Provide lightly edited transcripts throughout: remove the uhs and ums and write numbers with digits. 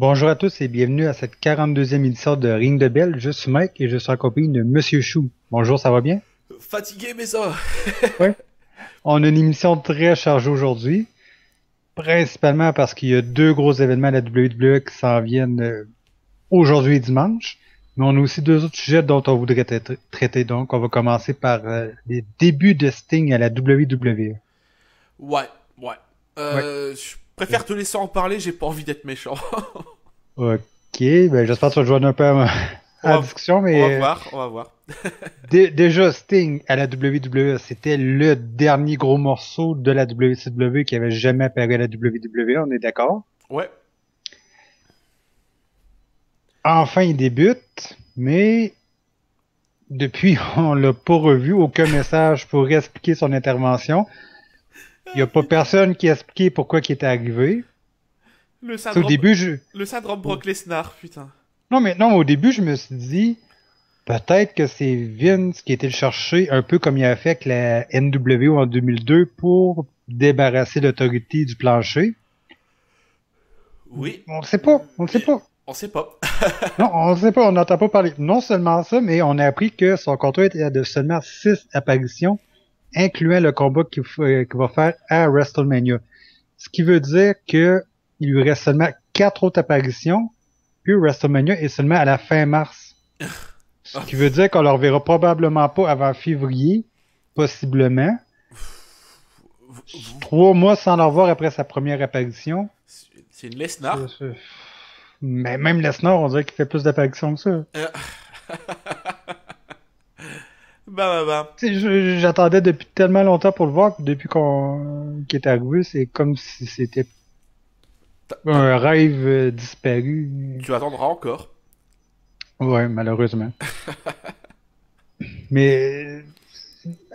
Bonjour à tous et bienvenue à cette 42e édition de Ring de Bell. Je suis Mike et je suis accompagné de Monsieur Chou. Bonjour, ça va bien? Fatigué, mais ça va. Oui. On a une émission très chargée aujourd'hui, principalement parce qu'il y a deux gros événements à la WWE qui s'en viennent aujourd'hui et dimanche. Mais on a aussi deux autres sujets dont on voudrait traiter. Donc, on va commencer par les débuts de Sting à la WWE. Ouais, ouais. Ouais. Je préfère te laisser en parler, j'ai pas envie d'être méchant. Ok, ben j'espère que tu vas te joindre un peu à, On à la va, discussion, on va mais voir, on va voir. Déjà, Sting à la WWE, c'était le dernier gros morceau de la WCW qui avait jamais apparu à la WWE, on est d'accord? Ouais. Enfin, il débute, mais depuis, on l'a pas revu, aucun message pour expliquer son intervention. Il y a Ah, pas putain. personne qui a expliqué pourquoi il était arrivé. Le Tu sais, au syndrome, début, le syndrome Brock Lesnar, putain. non, au début, je me suis dit, peut-être que c'est Vince qui était le chercher, un peu comme il a fait avec la NWO en 2002 pour débarrasser l'autorité du plancher. Oui, On le sait pas, on le sait mais pas. on sait pas. Non, on le sait pas, on n'entend pas parler. Non seulement ça, mais on a appris que son contrat était de seulement 6 apparitions, incluant le combat qu'il va faire à WrestleMania. Ce qui veut dire que il lui reste seulement 4 autres apparitions, puis WrestleMania est seulement à la fin mars. Ce qui veut dire qu'on le reverra probablement pas avant février, possiblement. 3 mois sans le revoir après sa première apparition. C'est une Lesnar. Mais même Lesnar, on dirait qu'il fait plus d'apparitions que ça. Euh, bah. Tu sais, j'attendais depuis tellement longtemps pour le voir, puis depuis qu'il est arrivé, c'est comme si c'était un rêve disparu. Tu attendras encore. Ouais, malheureusement. Mais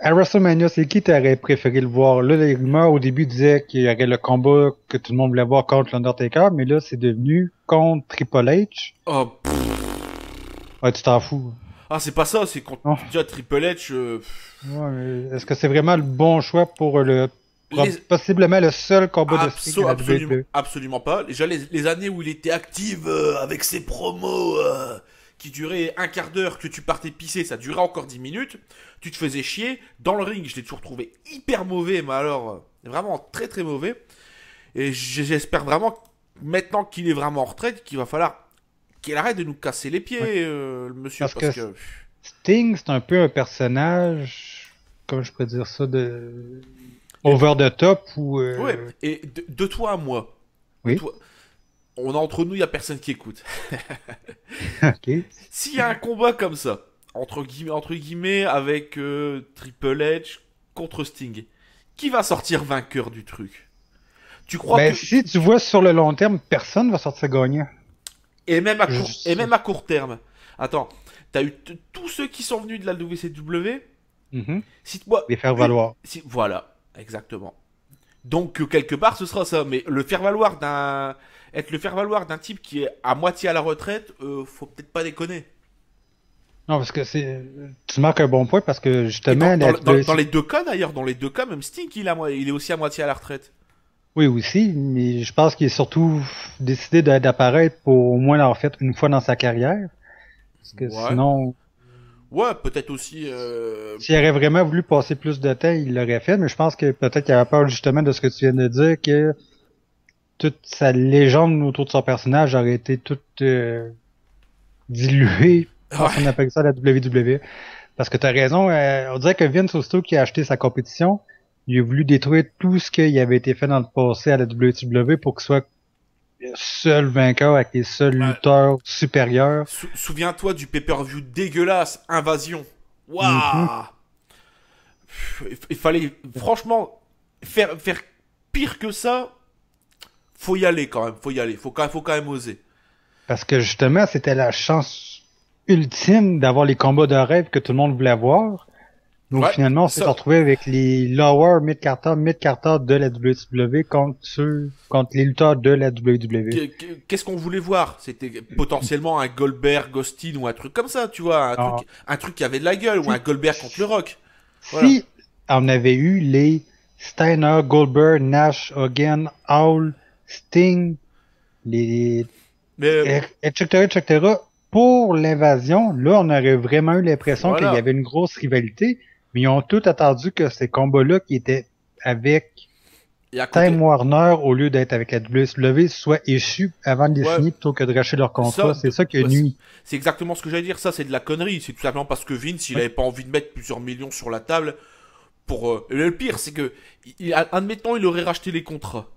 à WrestleMania, c'est qui t'aurais préféré le voir? Là, les rumeurs au début disaient qu'il y aurait le combat que tout le monde voulait voir contre l'Undertaker, mais là, c'est devenu contre Triple H. Oh, Ouais, tu t'en fous. ah, c'est pas ça, c'est quand Non. déjà Triple H. Ouais, mais est-ce que c'est vraiment le bon choix pour Les, possiblement le seul combat de Sting à la Absolument, WWE? absolument pas. Déjà, les années où il était actif avec ses promos qui duraient un quart d'heure, que tu partais pisser, ça durait encore 10 minutes. Tu te faisais chier. Dans le ring, je l'ai toujours trouvé hyper mauvais, mais alors vraiment très très mauvais. Et j'espère vraiment, maintenant qu'il est vraiment en retraite, qu'il va falloir qu'il arrête de nous casser les Ouais. pieds, le monsieur, Parce que parce que. Sting, c'est un peu un personnage, comment je pourrais dire ça, de Et, over the top ou ouais, et de toi à moi, de oui, toi, on est entre nous, il y a personne qui écoute. ok. S'il y a un combat comme ça, entre guillemets avec Triple H contre Sting, qui va sortir vainqueur du truc? Tu crois Ben que si tu vois sur le long terme, personne va sortir gagnant. et Je- même à court terme, attends, t'as eu tous ceux qui sont venus de la WCW. Mhm. Cite-moi Les faire une. valoir. Voilà, exactement. Donc quelque part ce sera ça, mais le faire valoir être le faire valoir d'un type qui est à moitié à la retraite, faut peut-être pas déconner. Non, parce que tu marques un bon point parce que Et justement, dans les deux cas d'ailleurs, dans les deux cas, même Sting, il est aussi à moitié à la retraite. oui aussi, mais je pense qu'il est surtout décidé d'apparaître pour au moins l'avoir fait une fois dans sa carrière. Parce que Ouais. sinon, Ouais, peut-être aussi. s'il aurait vraiment voulu passer plus de temps, il l'aurait fait, mais je pense que peut-être qu'il avait peur justement de ce que tu viens de dire, que toute sa légende autour de son personnage aurait été toute diluée par son Ouais. apparition à la WWE. Parce que t'as raison, on dirait que Vince, aussitôt qui a acheté sa compétition, il a voulu détruire tout ce qui avait été fait dans le passé à la WWE pour qu'il soit le seul vainqueur avec les seuls Ouais. lutteurs supérieurs. Souviens-toi du pay-per-view dégueulasse, Invasion. Mhm. Waouh. Il fallait franchement faire pire que ça. Faut y aller quand même. Faut y aller. Faut quand même oser. Parce que justement, c'était la chance ultime d'avoir les combats de rêve que tout le monde voulait voir. Donc Ouais. finalement, on s'est Ça. retrouvé avec les lower mid-carter de la WWE contre les lutteurs de la WWE. Qu'est-ce qu'on voulait voir? C'était potentiellement un Goldberg, Austin ou un truc comme ça, tu vois, Alors, un truc qui avait de la gueule ou un si, Goldberg contre le Rock. Voilà. si on avait eu les Steiner, Goldberg, Nash, Hogan, Hall, Sting, les Mais etc. Pour l'invasion, là, on aurait vraiment eu l'impression qu'il y voilà. avait une grosse rivalité, mais ils ont tout attendu que ces combats-là qui étaient avec Et à côté, Time Warner au lieu d'être avec la WCW soient échus avant de les ouais, signer plutôt que de racheter leur contrat. ça, C'est ça qui a bah, nuit. c'est exactement ce que j'allais dire. Ça, c'est de la connerie. C'est tout simplement parce que Vince, il Oui. avait pas envie de mettre plusieurs millions sur la table pour. Et le pire, c'est que, admettons, il aurait racheté les contrats.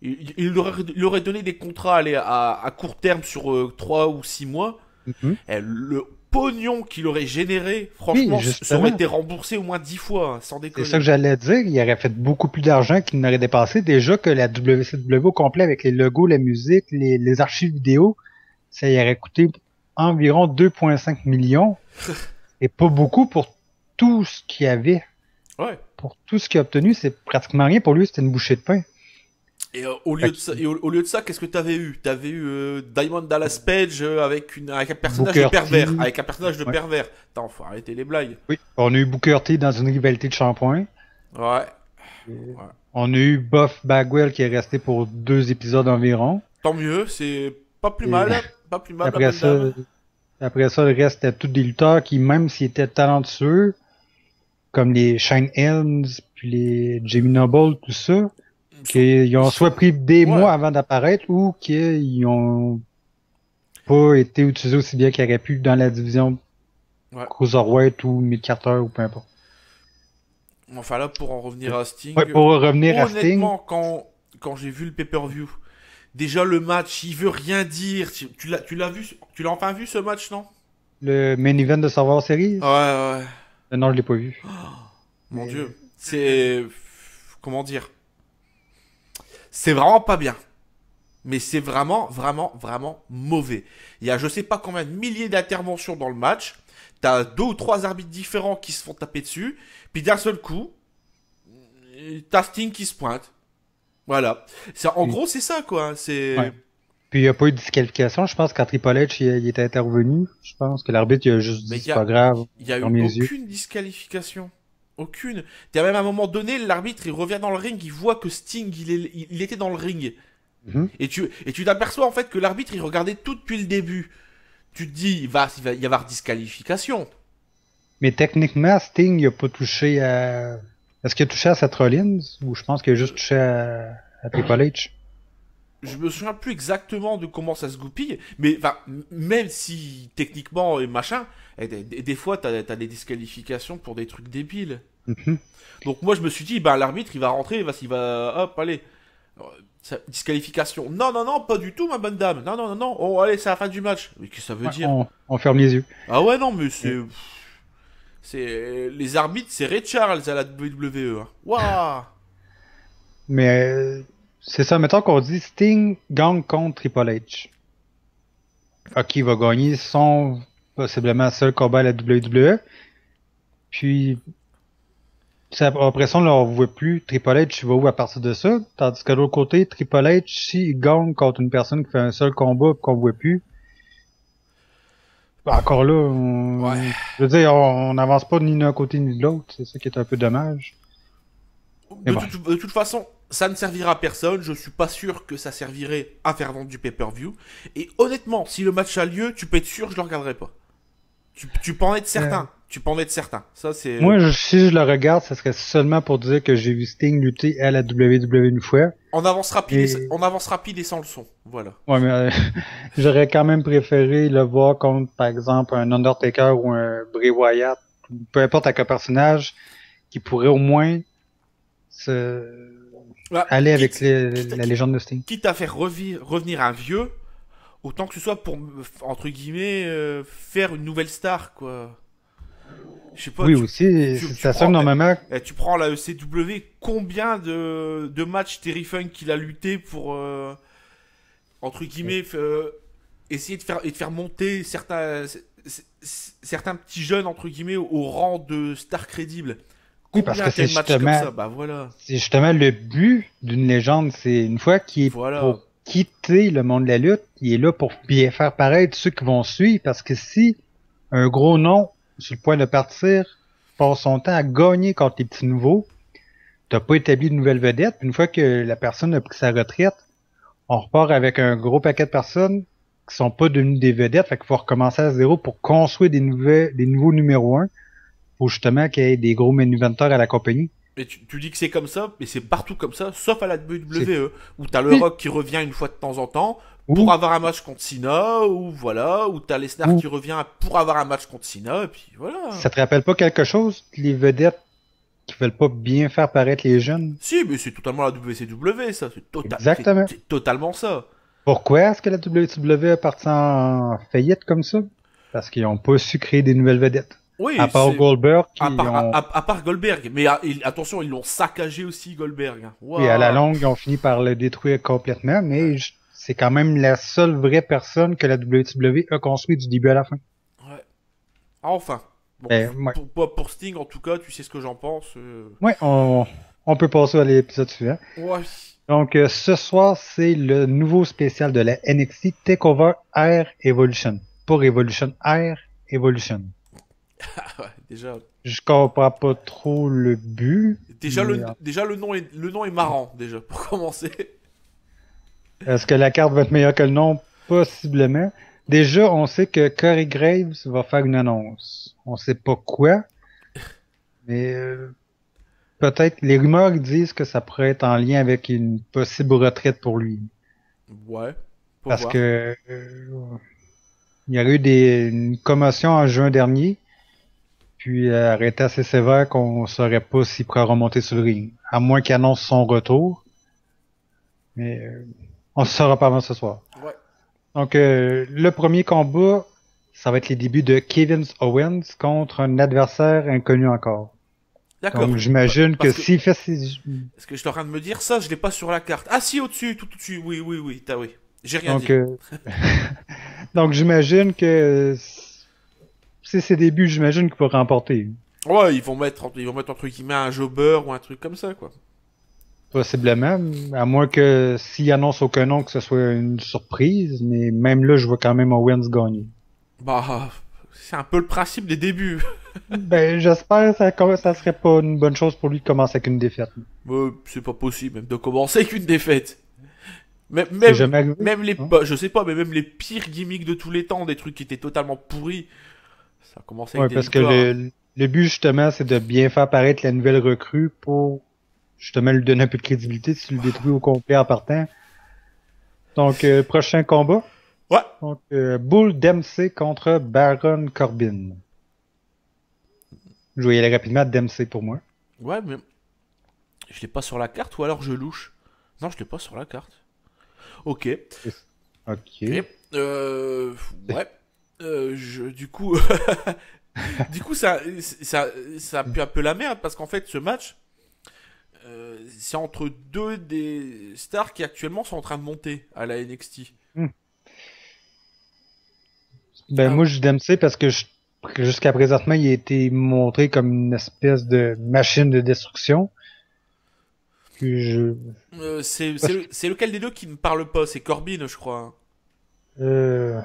Il aurait donné des contrats allez, à court terme sur 3 ou 6 mois. Mhm. Et le pognon qu'il aurait généré, Oui, franchement, ça aurait justement. été remboursé au moins 10 fois, hein, sans C'est ça que déconner. j'allais dire. Il aurait fait beaucoup plus d'argent qu'il n'aurait dépensé. Déjà que la WCW au complet avec les logos, la musique, les archives vidéo, ça y aurait coûté environ 2,5 millions. Et pas beaucoup pour tout ce qu'il y avait. Ouais. Pour tout ce qu'il a obtenu, c'est pratiquement rien. Pour lui, c'était une bouchée de pain. Et Fait que au lieu de ça, qu'est-ce que t'avais eu? T'avais eu Diamond Dallas Page avec un personnage de Booker pervers. T, Avec un personnage de ouais. pervers. Attends, faut arrêter les blagues. Oui. On a eu Booker T dans une rivalité de shampoing. Ouais. Et Ouais. on a eu Buff Bagwell qui est resté pour 2 épisodes environ. Tant mieux, c'est pas plus Et mal. Pas plus mal, la après bonne ça, dame. après ça, le reste c'était tous des lutteurs qui, même s'ils étaient talentueux, comme les Shane Helms, puis les Jamie Noble, tout ça, qu'ils ont soit pris des Ouais. mois avant d'apparaître ou qu'ils ont pas été utilisés aussi bien qu'ils auraient pu dans la division Ouais. Cruiserweight ou Mid-Carter ou peu importe. Enfin là, pour en revenir à Sting, Ouais, pour revenir à Sting, honnêtement, quand j'ai vu le pay-per-view, déjà le match, il veut rien dire. Tu l'as vu, tu l'as enfin vu ce match, non? le main event de Survivor Series, Ouais, ouais. non, je l'ai pas vu. Mon Mais Dieu. C'est. Comment dire? C'est vraiment pas bien. Mais c'est vraiment, vraiment, vraiment mauvais. Il y a je sais pas combien de milliers d'interventions dans le match. T'as 2 ou 3 arbitres différents qui se font taper dessus. Puis d'un seul coup, t'as Sting qui se pointe. Voilà. En puis, gros, c'est ça, quoi. ouais. C'est. Puis il n'y a pas eu de disqualification. Je pense qu'en Triple H, il était intervenu. Je pense que l'arbitre il a juste Mais dit c'est pas grave, il y a dans eu mes yeux. aucune disqualification. Aucune. T'as même à un moment donné, l'arbitre, il revient dans le ring, il voit que Sting, il était dans le ring. Mhm. Et tu t'aperçois en fait que l'arbitre il regardait tout depuis le début. Tu te dis il va y avoir disqualification. Mais techniquement, Sting il a pas touché à. Est-ce qu'il a touché à Seth Rollins ou je pense qu'il a juste touché à Triple H? Je me souviens plus exactement de comment ça se goupille, mais enfin même si techniquement et machin, des fois t'as des disqualifications pour des trucs débiles. Mhm. Donc moi je me suis dit ben l'arbitre il va rentrer, il va hop allez. Disqualification. Non, non, non, pas du tout, ma bonne dame. Non, non, non, non. Oh, allez, c'est la fin du match. Mais qu'est-ce que ça veut Ouais, dire? on ferme les yeux. Ah ouais, non, mais Ouais. c'est. Les arbitres, c'est Ray Charles à la WWE. Hein. Waouh! Mais c'est ça, mettons qu'on dit Sting gagne contre Triple H. Ok, il va gagner son possiblement seul combat à la WWE. Puis après ça, on ne voit plus Triple H va où à partir de ça. Tandis que de l'autre côté, Triple H, s'il gagne contre une personne qui fait un seul combat qu'on voit plus, ben, encore là, Ouais. je veux dire, on n'avance pas ni d'un côté ni de l'autre. C'est ça qui est un peu dommage. Mais bon. De toute façon, ça ne servira à personne. Je suis pas sûr que ça servirait à faire vendre du pay-per-view. Et honnêtement, si le match a lieu, tu peux être sûr que je le regarderai pas. Tu peux en être certain. Tu peux en être certain. Ça, c'est. Moi, si je le regarde, ça serait seulement pour dire que j'ai vu Sting lutter à la WWE une fois. En avance rapide et sans le son. Voilà. Ouais, mais j'aurais quand même préféré le voir contre, par exemple, un Undertaker ou un Bray Wyatt, peu importe avec un personnage qui pourrait au moins se Bah, aller avec quitte, la légende de Sting. quitte à faire revenir un vieux, autant que ce soit pour, entre guillemets, faire une nouvelle star, quoi. Je sais pas, Oui, aussi, tu c'est ça normalement. tu prends la ECW, combien de matchs Terry Funk qu'il a lutté pour, entre guillemets, essayer de faire monter certains petits jeunes, entre guillemets, au rang de stars crédibles. Oui, parce Combien que t'as de matchs comme ça? Bah voilà. c'est justement le but d'une légende. C'est une fois qu'il est Voilà. pour quitter le monde de la lutte, il est là pour bien faire paraître ceux qui vont suivre. Parce que si un gros nom sur le point de partir passe son temps à gagner contre les petits nouveaux, t'as pas établi de nouvelle vedette. Une fois que la personne a pris sa retraite, on repart avec un gros paquet de personnes qui sont pas devenus des vedettes, fait qu'il faut recommencer à zéro pour construire des nouveaux numéros 1, pour justement qu'il y ait des gros main eventers à la compagnie. Mais tu dis que c'est comme ça, mais c'est partout comme ça, sauf à la C'est- WWE, où t'as le Oui. Rock qui revient une fois de temps en temps pour Ou, avoir un match contre Cena, ou voilà, ou t'as Lesnar ou qui revient pour avoir un match contre Cena, et puis voilà. ça te rappelle pas quelque chose, les vedettes qui veulent pas bien faire paraître les jeunes? Si, mais c'est totalement la WCW, ça, Exactement. c'est totalement ça. Pourquoi est-ce que la WWE est partie en faillite comme ça? Parce qu'ils ont pas su créer des nouvelles vedettes. Oui, À part c'est... Goldberg, qui À part, ont, à part Goldberg, mais attention, ils l'ont saccagé aussi, Goldberg. Hein. et à la Waouh. longue, ils ont fini par le détruire complètement, mais c'est quand même la seule vraie personne que la WWE a construit du début à la fin. Ouais. Enfin. Bon, Ben, ouais. pour Sting, en tout cas, tu sais ce que j'en pense. Ouais, on peut passer à l'épisode suivant. Ouais. Donc, ce soir, c'est le nouveau spécial de la NXT TakeOver Air Evolution. Pas Revolution, Air Evolution. Ouais, déjà, Je comprends pas trop le but. Mais, déjà le nom est marrant, déjà, pour commencer. est-ce que la carte va être meilleure que le nom? Possiblement. Déjà, on sait que Corey Graves va faire une annonce. On sait pas quoi, mais peut-être les rumeurs disent que ça pourrait être en lien avec une possible retraite pour lui. Ouais, faut Parce voir. que il y a eu une commotion en juin dernier, puis arrêté assez sévère qu'on saurait pas s'il pourrait remonter sur le ring. À moins qu'il annonce son retour. Mais on ne saura pas avant ce soir. Ouais. Donc, le premier combat, ça va être les débuts de Kevin Owens contre un adversaire inconnu encore. D'accord. Donc, j'imagine que Parce que, s'il fait ses... parce que je suis en train de me dire ça, je l'ai pas sur la carte. Ah si, au-dessus, tout au-dessus. Oui, oui, oui, oui. J'ai rien Donc, dit. donc j'imagine que c'est ses débuts, j'imagine qu'il va remporter. Ouais, ils vont mettre entre guillemets un jobber ou un truc comme ça, quoi. Possiblement, à moins que s'il annonce aucun nom, que ce soit une surprise, mais même là, je vois quand même Owens gagner. Bah, c'est un peu le principe des débuts. Ben, j'espère que ça serait pas une bonne chose pour lui de commencer avec une défaite. C'est pas possible même de commencer avec une défaite. Même, C'est jamais arrivé. même les, Hein? bah, je sais pas, mais même les pires gimmicks de tous les temps, des trucs qui étaient totalement pourris, ça a commencé avec Ouais, des parce que victoires. Hein. le but, justement, c'est de bien faire paraître la nouvelle recrue pour, justement, lui donner un peu de crédibilité si tu le détruis au complet en partant. Donc, prochain combat. Ouais. Donc, Bull Dempsey contre Baron Corbin. Je vais y aller rapidement, Dempsey pour moi. Ouais, mais je l'ai pas sur la carte ou alors je louche. Non, je l'ai pas sur la carte. Ok. Ok. Et, ouais. Du coup, du coup, ça pue un peu la merde parce qu'en fait, ce match, c'est entre deux des stars qui actuellement sont en train de monter à la NXT. Hmm. Ben, Ah, moi, je Dempsey parce que jusqu'à présentement, il a été montré comme une espèce de machine de destruction. Puis c'est lequel des deux qui ne parle pas? C'est Corbin, je crois. Hein. euh,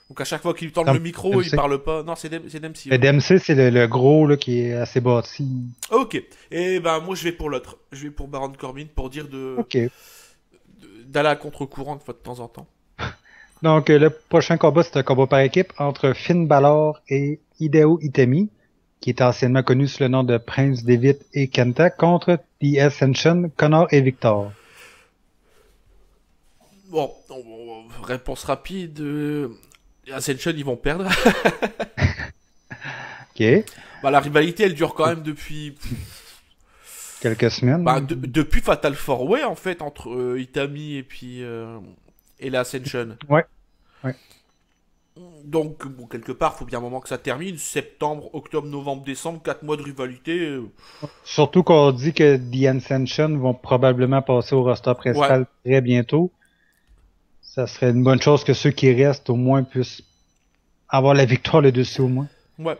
Donc à chaque fois qu'il lui tend le Dem- micro, il Dempsey. parle pas. Non, c'est Dempsey. Mais Ouais. Dempsey, c'est le gros là, qui est assez bâti. Ok. Et ben moi je vais pour l'autre. Je vais pour Baron Corbin pour dire Ok. d'aller à contre-courant de fois de temps en temps. Donc, le prochain combat, c'est un combat par équipe entre Finn Balor et Hideo Itami, qui est anciennement connu sous le nom de Prince Devitt et Kenta, contre The Ascension, Connor et Victor. Bon, réponse rapide. Ascension, ils vont perdre. Ok. Bah, la rivalité, elle dure quand même depuis. Quelques semaines. Bah, depuis Fatal 4-Way, en fait, entre Itami et puis. Et la Ascension. Ouais. Ouais. Donc, bon, quelque part, faut bien un moment que ça termine. Septembre, octobre, novembre, décembre, 4 mois de rivalité. Surtout qu'on dit que The Ascension vont probablement passer au roster principal très bientôt. Ça serait une bonne chose que ceux qui restent au moins puissent avoir la victoire le dessus au moins. Ouais.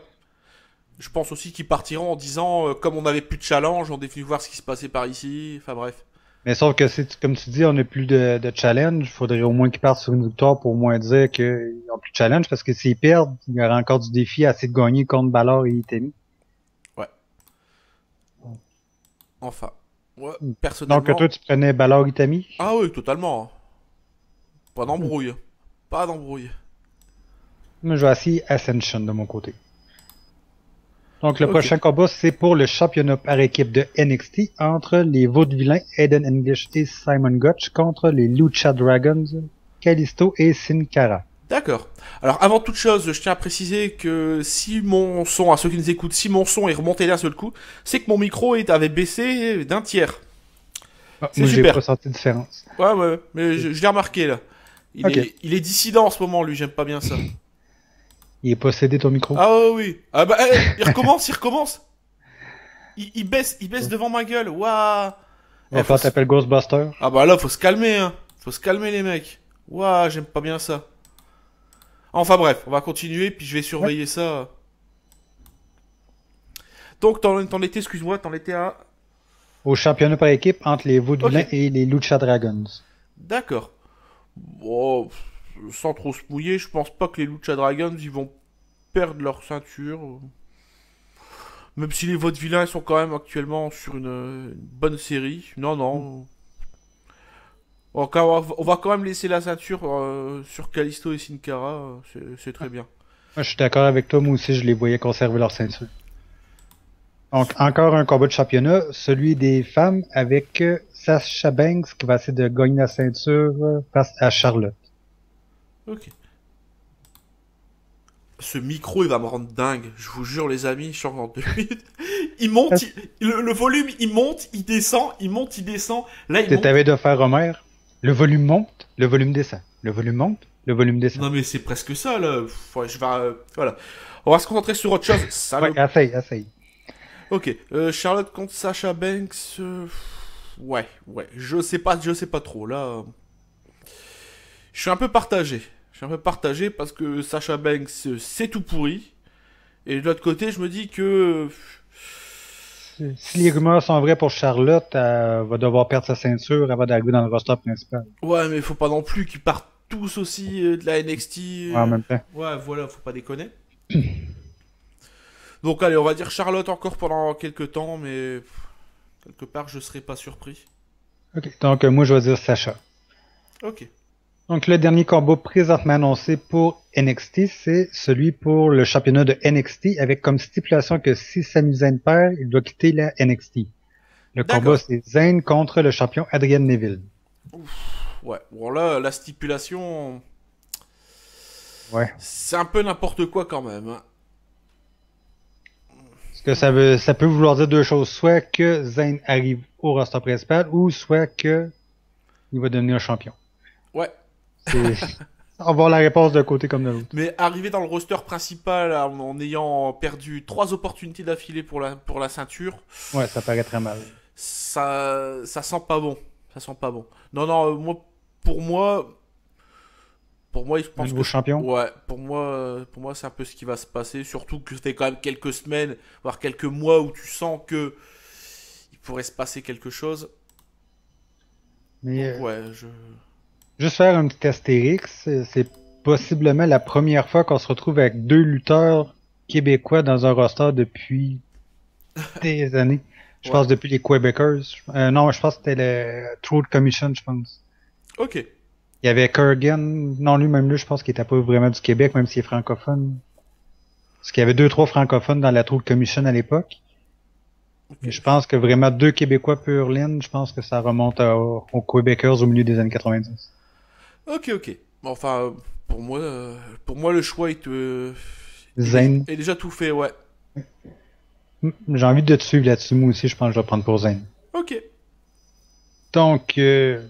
Je pense aussi qu'ils partiront en disant, comme on n'avait plus de challenge, on est venu voir ce qui se passait par ici. Enfin bref. Mais sauf que c'est comme tu dis, on n'a plus de challenge. Il faudrait au moins qu'ils partent sur une victoire pour au moins dire qu'ils n'ont plus de challenge parce que s'ils perdent, il y aura encore du défi à essayer de gagner contre Balor et Itami. Ouais. Enfin. Ouais, Donc personnellement. toi tu prenais Balor Itami? Ah oui, totalement. Pas d'embrouille. pas d'embrouille. Moi, je vais essayer Ascension de mon côté. Donc, le Ok. prochain combat, c'est pour le championnat par équipe de NXT entre les Vaudevillains Aiden English et Simon Gotch contre les Lucha Dragons, Kalisto et Sin Cara. D'accord. Alors avant toute chose, je tiens à préciser que si mon son, à ceux qui nous écoutent, si mon son est remonté d'un seul coup, c'est que mon micro avait baissé d'un tiers. Ah, C'est moi, j'ai super. pas senti de différence. Ouais, ouais, mais je l'ai remarqué là. Ok. Il est dissident en ce moment, lui, j'aime pas bien ça. Il est possédé ton micro. Ah ouais, oui. Ah bah, il recommence, il recommence. Il baisse devant ma gueule. Waouh. Va Faut falloir se- t'appeler Ghostbuster. Ah bah là, faut se calmer, hein. Faut se calmer les mecs. Waouh, j'aime pas bien ça. Enfin bref, on va continuer, puis je vais surveiller ça. Donc t'en étais, excuse-moi, t'en étais à... Au championnat par équipe entre les Vaudevillains Ok. et les Lucha Dragons. D'accord. Bon, sans trop se mouiller, je pense pas que les Lucha Dragons, ils vont perdre leur ceinture. Même si les Vaudevillains sont quand même actuellement sur une bonne série. Non, non. On va quand même laisser la ceinture sur Kalisto et Sin Cara. C'est très bien. Moi, je suis d'accord avec toi. Moi aussi, je les voyais conserver leur ceinture. Donc, encore un combat de championnat, celui des femmes avec Sasha Banks qui va essayer de gagner la ceinture face à Charlotte. Ok. Ce micro, il va me rendre dingue. Je vous jure, les amis, je change en 2 minutes. Il monte, le volume, il monte, il descend, il monte, il descend. Là, il monte. T'avais de faire Homer. Le volume monte, le volume descend. Le volume monte, le volume descend. Non, mais c'est presque ça, là. Ouais, je vais, voilà. On va se concentrer sur autre chose. Ça, Ouais, essaye. Ok. Charlotte contre Sasha Banks. Ouais. Je sais pas trop. Là, je suis un peu partagé. Je suis un peu partagé parce que Sasha Banks, c'est tout pourri. Et de l'autre côté, je me dis que... Si les rumeurs sont vraies pour Charlotte, elle va devoir perdre sa ceinture avant d'arriver dans le roster principal. Ouais, mais faut pas non plus qu'ils partent tous aussi de la NXT. Ouais, en même temps. Ouais, voilà, faut pas déconner. Donc allez, on va dire Charlotte encore pendant quelques temps, mais quelque part, je serais pas surpris. Ok, donc moi je vais dire Sacha. Ok. Donc le dernier combat présentement annoncé pour NXT, c'est celui pour le championnat de NXT avec comme stipulation que si Sami Zayn perd, il doit quitter la NXT. Le D'accord. combat c'est Zayn contre le champion Adrian Neville. Ouais, bon là, la stipulation, Ouais. c'est un peu n'importe quoi quand même. Hein. Parce que ça peut vouloir dire deux choses, soit que Zayn arrive au roster principal ou soit que il va devenir champion. Ouais. C'est avoir la réponse d'un côté comme de l'autre. Mais arriver dans le roster principal en ayant perdu 3 opportunités d'affilée pour la ceinture, Ouais, ça paraît très mal. ça sent pas bon. Ça sent pas bon. Non, non, pour moi, je Un pense nouveau champion. ouais, pour moi, c'est un peu ce qui va se passer. Surtout que ça fait quand même quelques semaines, voire quelques mois où tu sens que il pourrait se passer quelque chose. Mais Donc, ouais, juste faire un petit astérix, c'est possiblement la première fois qu'on se retrouve avec deux lutteurs québécois dans un roster depuis des années. Je Ouais. pense depuis les Quebecers. Non, je pense que c'était le Truth Commission, je pense. Ok. Il y avait Kurgan, non lui-même lui, je pense qu'il était pas vraiment du Québec, même s'il est francophone. Parce qu'il y avait deux, trois francophones dans la Truth Commission à l'époque. Mais je pense que vraiment deux Québécois pur laine, je pense que ça remonte aux Quebecers au milieu des années 90. Ok. Bon, enfin, pour moi, le choix Zayn. est déjà tout fait, ouais. J'ai envie de te suivre là-dessus, moi aussi, je pense que je vais prendre pour Zayn. Ok. Donc, il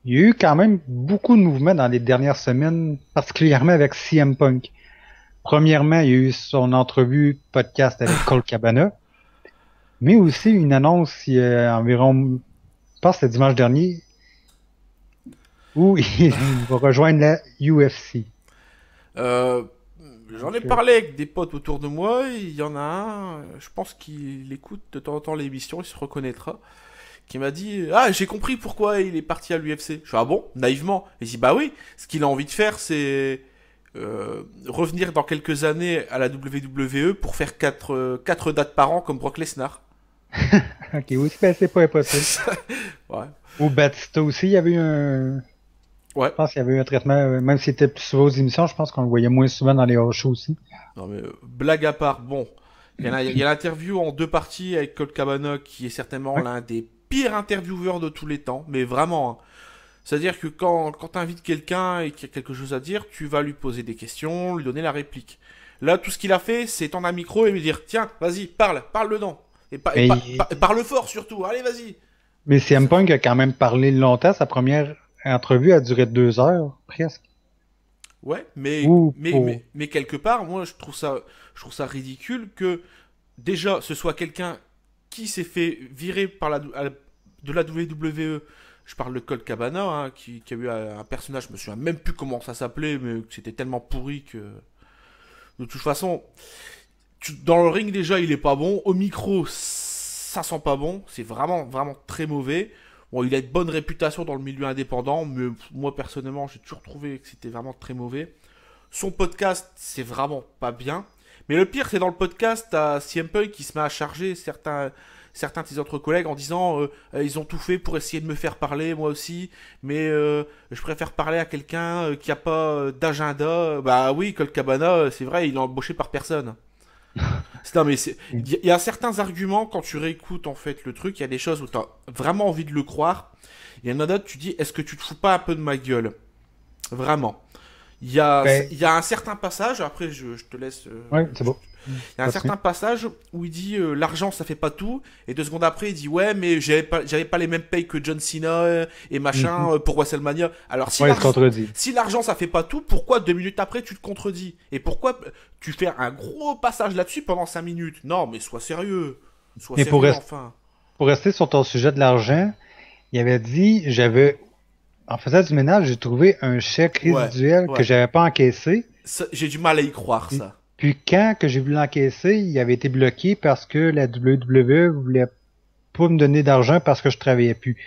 y a eu quand même beaucoup de mouvements dans les dernières semaines, particulièrement avec CM Punk. Premièrement, il y a eu son entrevue podcast avec Colt Cabana, mais aussi une annonce il y a environ, je pense que c'était dimanche dernier, où il va rejoindre la UFC. Euh, J'en ai parlé avec des potes autour de moi. Il y en a un, je pense qu'il écoute de temps en temps l'émission, il se reconnaîtra, qui m'a dit ah, j'ai compris pourquoi il est parti à l'UFC. Je fais ah bon, naïvement. Il dit bah oui, ce qu'il a envie de faire, c'est revenir dans quelques années à la WWE pour faire 4 dates par an comme Brock Lesnar. Ok, oui, ben, c'est pas impossible. Ouais. Ou Batista aussi, il y avait eu un... Ouais. Je pense qu'il y avait eu un traitement, même s'il était plus souvent aux émissions, je pense qu'on le voyait moins souvent dans les hors-shows aussi. Non mais blague à part, bon, il y a l'interview en 2 parties avec Colt Cabana qui est certainement Ouais. l'un des pires intervieweurs de tous les temps, mais vraiment, hein. C'est-à-dire que quand t'invites quelqu'un et qu'il y a quelque chose à dire, tu vas lui poser des questions, lui donner la réplique. Là, tout ce qu'il a fait, c'est tendre un micro et lui dire, tiens, vas-y, parle dedans. Mais, Et parle fort surtout, allez, vas-y. mais CM Punk a quand même parlé longtemps. Sa première entrevue a duré 2 heures, presque. Ouais, Ou pour... mais quelque part, moi, je trouve ça ridicule que déjà, ce soit quelqu'un qui s'est fait virer de la WWE. Je parle de Colt Cabana, hein, qui a eu un personnage, je me souviens même plus comment ça s'appelait, mais c'était tellement pourri que. De toute façon, dans le ring déjà, il est pas bon. Au micro, ça sent pas bon. C'est vraiment, vraiment très mauvais. Bon, il a une bonne réputation dans le milieu indépendant, mais moi personnellement, j'ai toujours trouvé que c'était vraiment très mauvais. Son podcast, c'est vraiment pas bien. Mais le pire, c'est dans le podcast, t'as CM Punk qui se met à charger certains de ses autres collègues en disant ils ont tout fait pour essayer de me faire parler, moi aussi, mais je préfère parler à quelqu'un qui a pas d'agenda. Bah oui, Colt Cabana, c'est vrai, il est embauché par personne. Non mais il y a certains arguments quand tu réécoutes en fait le truc, il y a des choses où t'as vraiment envie de le croire. Il y en a d'autres, tu dis est-ce que tu te fous pas un peu de ma gueule? Vraiment. Ben, Il y a un certain passage, après je te laisse. ouais, c'est bon. Il y a un certain passage où il dit l'argent ça fait pas tout, et 2 secondes après il dit ouais, mais j'avais pas les mêmes payes que John Cena et machin pour WrestleMania. Alors Ouais, il se contredit. si l'argent ça fait pas tout, pourquoi 2 minutes après tu te contredis? Et pourquoi tu fais un gros passage là-dessus pendant 5 minutes? Non, mais sois sérieux. Sois Et sérieux enfin. pour rester sur ton sujet de l'argent, il avait dit, en faisant du ménage, j'ai trouvé un chèque Ouais, résiduel que ouais. j'avais pas encaissé. J'ai du mal à y croire Puis, ça. puis quand que j'ai voulu l'encaisser, il avait été bloqué parce que la WWE voulait pas me donner d'argent parce que je travaillais plus. De,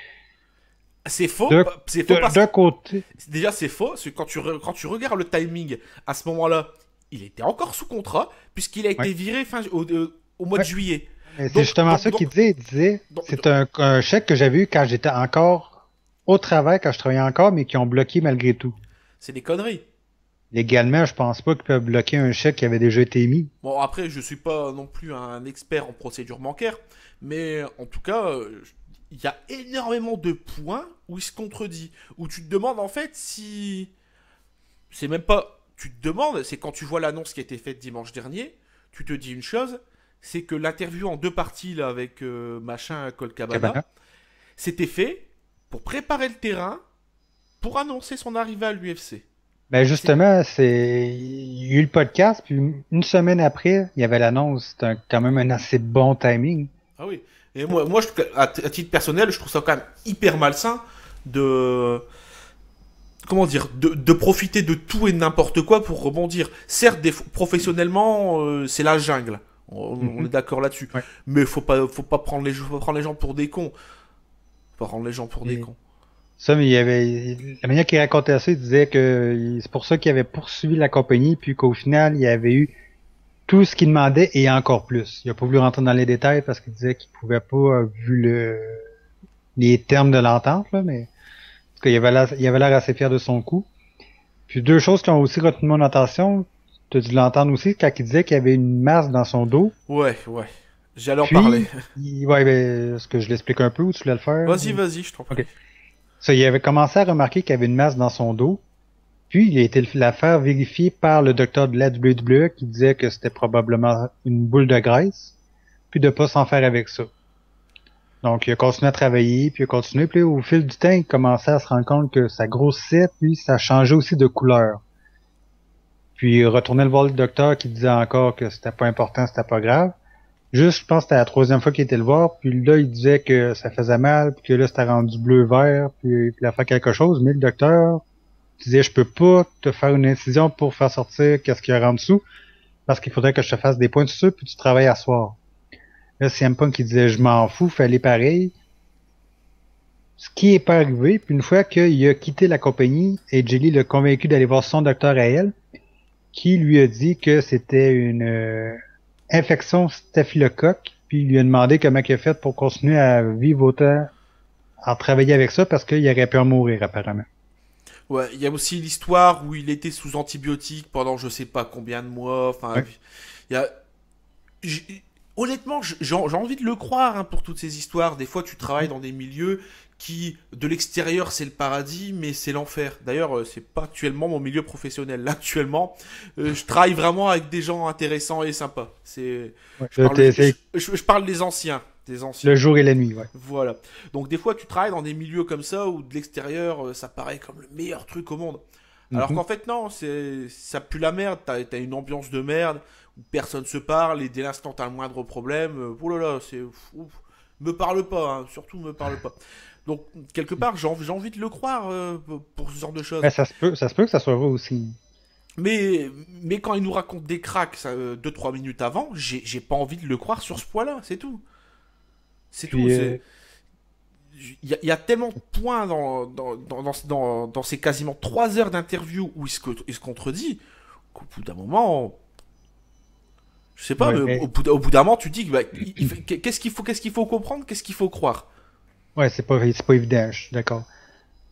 C'est faux parce que d'un côté, déjà c'est faux, parce que quand tu regardes le timing, à ce moment-là, il était encore sous contrat, puisqu'il a été ouais, viré au mois de ouais. juillet. Mais c'est justement ça qu'il disait. Il disait, c'est un chèque que j'avais eu quand j'étais encore au travail, quand je travaillais encore, mais qui ont bloqué malgré tout. C'est des conneries. Légalement, je pense pas qu'ils peuvent bloquer un chèque qui avait déjà été émis. Bon, après, je suis pas non plus un expert en procédure bancaire, mais en tout cas, il y a énormément de points où il se contredit, où tu te demandes en fait si... C'est même pas... Tu te demandes, c'est quand tu vois l'annonce qui a été faite dimanche dernier, tu te dis une chose, c'est que l'interview en 2 parties là, avec machin Colt Cabana, Cabana. c'était fait pour préparer le terrain pour annoncer son arrivée à l'UFC. Ben C'est... justement, il y a eu le podcast, puis une semaine après, il y avait l'annonce. C'était quand même un assez bon timing. Ah oui. Et moi à titre personnel, je trouve ça quand même hyper malsain de... Comment dire, de profiter de tout et de n'importe quoi pour rebondir. Certes, professionnellement, c'est la jungle. On est Mhm. d'accord là-dessus. Ouais. Mais faut pas prendre faut pas prendre les gens pour des cons. Faut pas prendre les gens pour des Et cons. ça, mais il y avait la manière qu'il racontait ça, il disait que c'est pour ça qu'il avait poursuivi la compagnie, puis qu'au final, il y avait eu tout ce qu'il demandait et encore plus. Il a pas voulu rentrer dans les détails parce qu'il disait qu'il pouvait pas, vu les termes de l'entente, là, mais parce qu'il il avait l'air assez fier de son coup. Puis deux choses qui ont aussi retenu mon attention, tu as dû l'entendre aussi, quand il disait qu'il y avait une masse dans son dos. Ouais, ouais. J'allais en parler. Puis, ouais, ben, est-ce que je l'explique un peu ou tu voulais le faire? Vas-y, je t'en prie. Ok. Ça, il avait commencé à remarquer qu'il y avait une masse dans son dos. Puis, il a été la faire vérifier par le docteur de la WWE qui disait que c'était probablement une boule de graisse. Puis de pas s'en faire avec ça. Donc, il a continué à travailler, puis il a continué. Puis au fil du temps, il commençait à se rendre compte que ça grossissait, puis ça changeait aussi de couleur. Puis il retournait le voir le docteur qui disait encore que c'était pas important, c'était pas grave. Juste, je pense que c'était la troisième fois qu'il était le voir, puis là, il disait que ça faisait mal, puis que là, c'était rendu bleu-vert, puis il a fait quelque chose, mais le docteur disait, je peux pas te faire une incision pour faire sortir qu'est-ce qu'il y a en dessous, parce qu'il faudrait que je te fasse des points dessus, puis tu travailles à soir. Là, CM Punk qui disait, je m'en fous, fallait pareil. Ce qui est pas arrivé, puis une fois qu'il a quitté la compagnie, et Jelly l'a convaincu d'aller voir son docteur à elle, qui lui a dit que c'était une infection staphylocoque, puis il lui a demandé comment il a fait pour continuer à vivre autant, à travailler avec ça, parce qu'il aurait pu en mourir apparemment. Ouais, il y a aussi l'histoire où il était sous antibiotiques pendant je sais pas combien de mois. Enfin, Ouais. il y a. Honnêtement, j'ai envie de le croire hein, pour toutes ces histoires. Des fois, tu travailles dans des milieux qui, de l'extérieur, c'est le paradis, mais c'est l'enfer. D'ailleurs, c'est pas actuellement mon milieu professionnel. Là, actuellement, je travaille vraiment avec des gens intéressants et sympas. Ouais. Je parle, je parle des anciens, des Le anciens. jour et la nuit, ouais. Voilà. Donc des fois, tu travailles dans des milieux comme ça où de l'extérieur, ça paraît comme le meilleur truc au monde. Alors Mhm. qu'en fait, non, ça pue la merde. T'as une ambiance de merde où personne se parle et dès l'instant t'as le moindre problème, oh là là, me parle pas, hein, surtout me parle pas. Donc quelque part, j'ai envie de le croire pour ce genre de choses. Ben, ça se peut que ça soit vrai aussi. Mais quand il nous raconte des cracks 2-3 minutes avant, j'ai pas envie de le croire sur ce point-là, c'est tout. C'est tout. Puis, Il y a tellement de points dans ces quasiment 3 heures d'interview où il se contredit qu'au bout d'un moment, je sais pas, ouais, mais mais, au bout d'un moment, tu dis bah, qu'est-ce qu'il faut comprendre, qu'est-ce qu'il faut croire. ouais, c'est pas évident, je suis d'accord.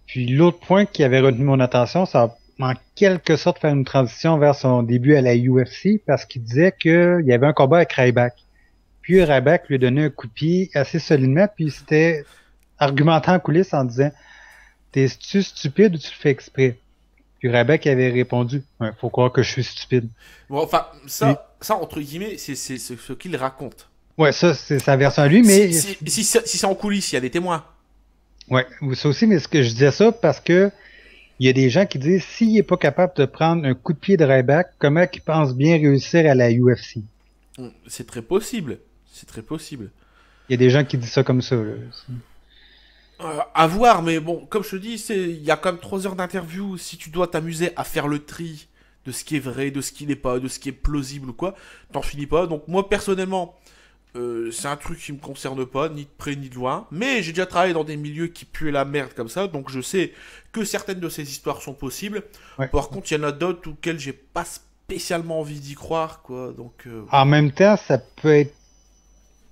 Puis l'autre point qui avait retenu mon attention, ça a en quelque sorte faire une transition vers son début à la UFC parce qu'il disait qu'il y avait un combat avec Ryback. Puis Ryback lui a donné un coup de pied assez solidement, puis c'était argumentant en coulisses en disant t'es-tu stupide ou tu le fais exprès? Puis Ryback avait répondu ouais, faut croire que je suis stupide. Bon, enfin, Puis, ça entre guillemets, c'est ce qu'il raconte. ouais, ça, c'est sa version à lui, Si, mais si c'est en coulisses, il y a des témoins. ouais, ça aussi, mais ce que je disais ça parce que il y a des gens qui disent s'il est pas capable de prendre un coup de pied de Ryback, comment il pense bien réussir à la UFC? C'est très possible. C'est très possible. Il y a des gens qui disent ça comme ça. Là. À voir, mais bon, comme je te dis, il y a quand même 3 heures d'interview. Si tu dois t'amuser à faire le tri de ce qui est vrai, de ce qui n'est pas, de ce qui est plausible ou quoi, t'en finis pas. Donc moi personnellement, c'est un truc qui me concerne pas, ni de près ni de loin. Mais j'ai déjà travaillé dans des milieux qui puent la merde comme ça, donc je sais que certaines de ces histoires sont possibles. Ouais. Par contre, il y en a d'autres auxquelles j'ai pas spécialement envie d'y croire, quoi. Donc En même temps, ça peut être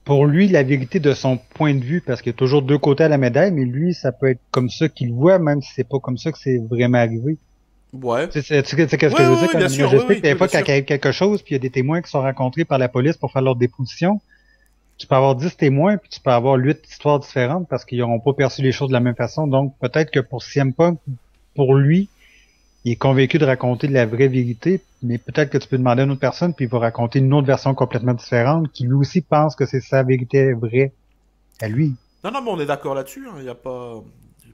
pour lui la vérité de son point de vue, parce qu'il y a toujours deux côtés à la médaille, mais lui, ça peut être comme ça qu'il le voit, même si c'est pas comme ça que c'est vraiment arrivé. ouais. Tu sais qu'est-ce que Ouais, je veux ouais, dire ouais, quand bien même? sûr, Je ouais, sais que ouais, des ouais, fois, bien quand sûr. il y a quelque chose, puis il y a des témoins qui sont rencontrés par la police pour faire leur déposition, tu peux avoir 10 témoins, puis tu peux avoir 8 histoires différentes parce qu'ils n'auront pas perçu les choses de la même façon. Donc, peut-être que pour CM Punk, pour lui, il est convaincu de raconter la vraie vérité, mais peut-être que tu peux demander à une autre personne, puis il va raconter une autre version complètement différente, qui lui aussi pense que c'est sa vérité vraie à lui. Non, non, mais on est d'accord là-dessus, il n'y a pas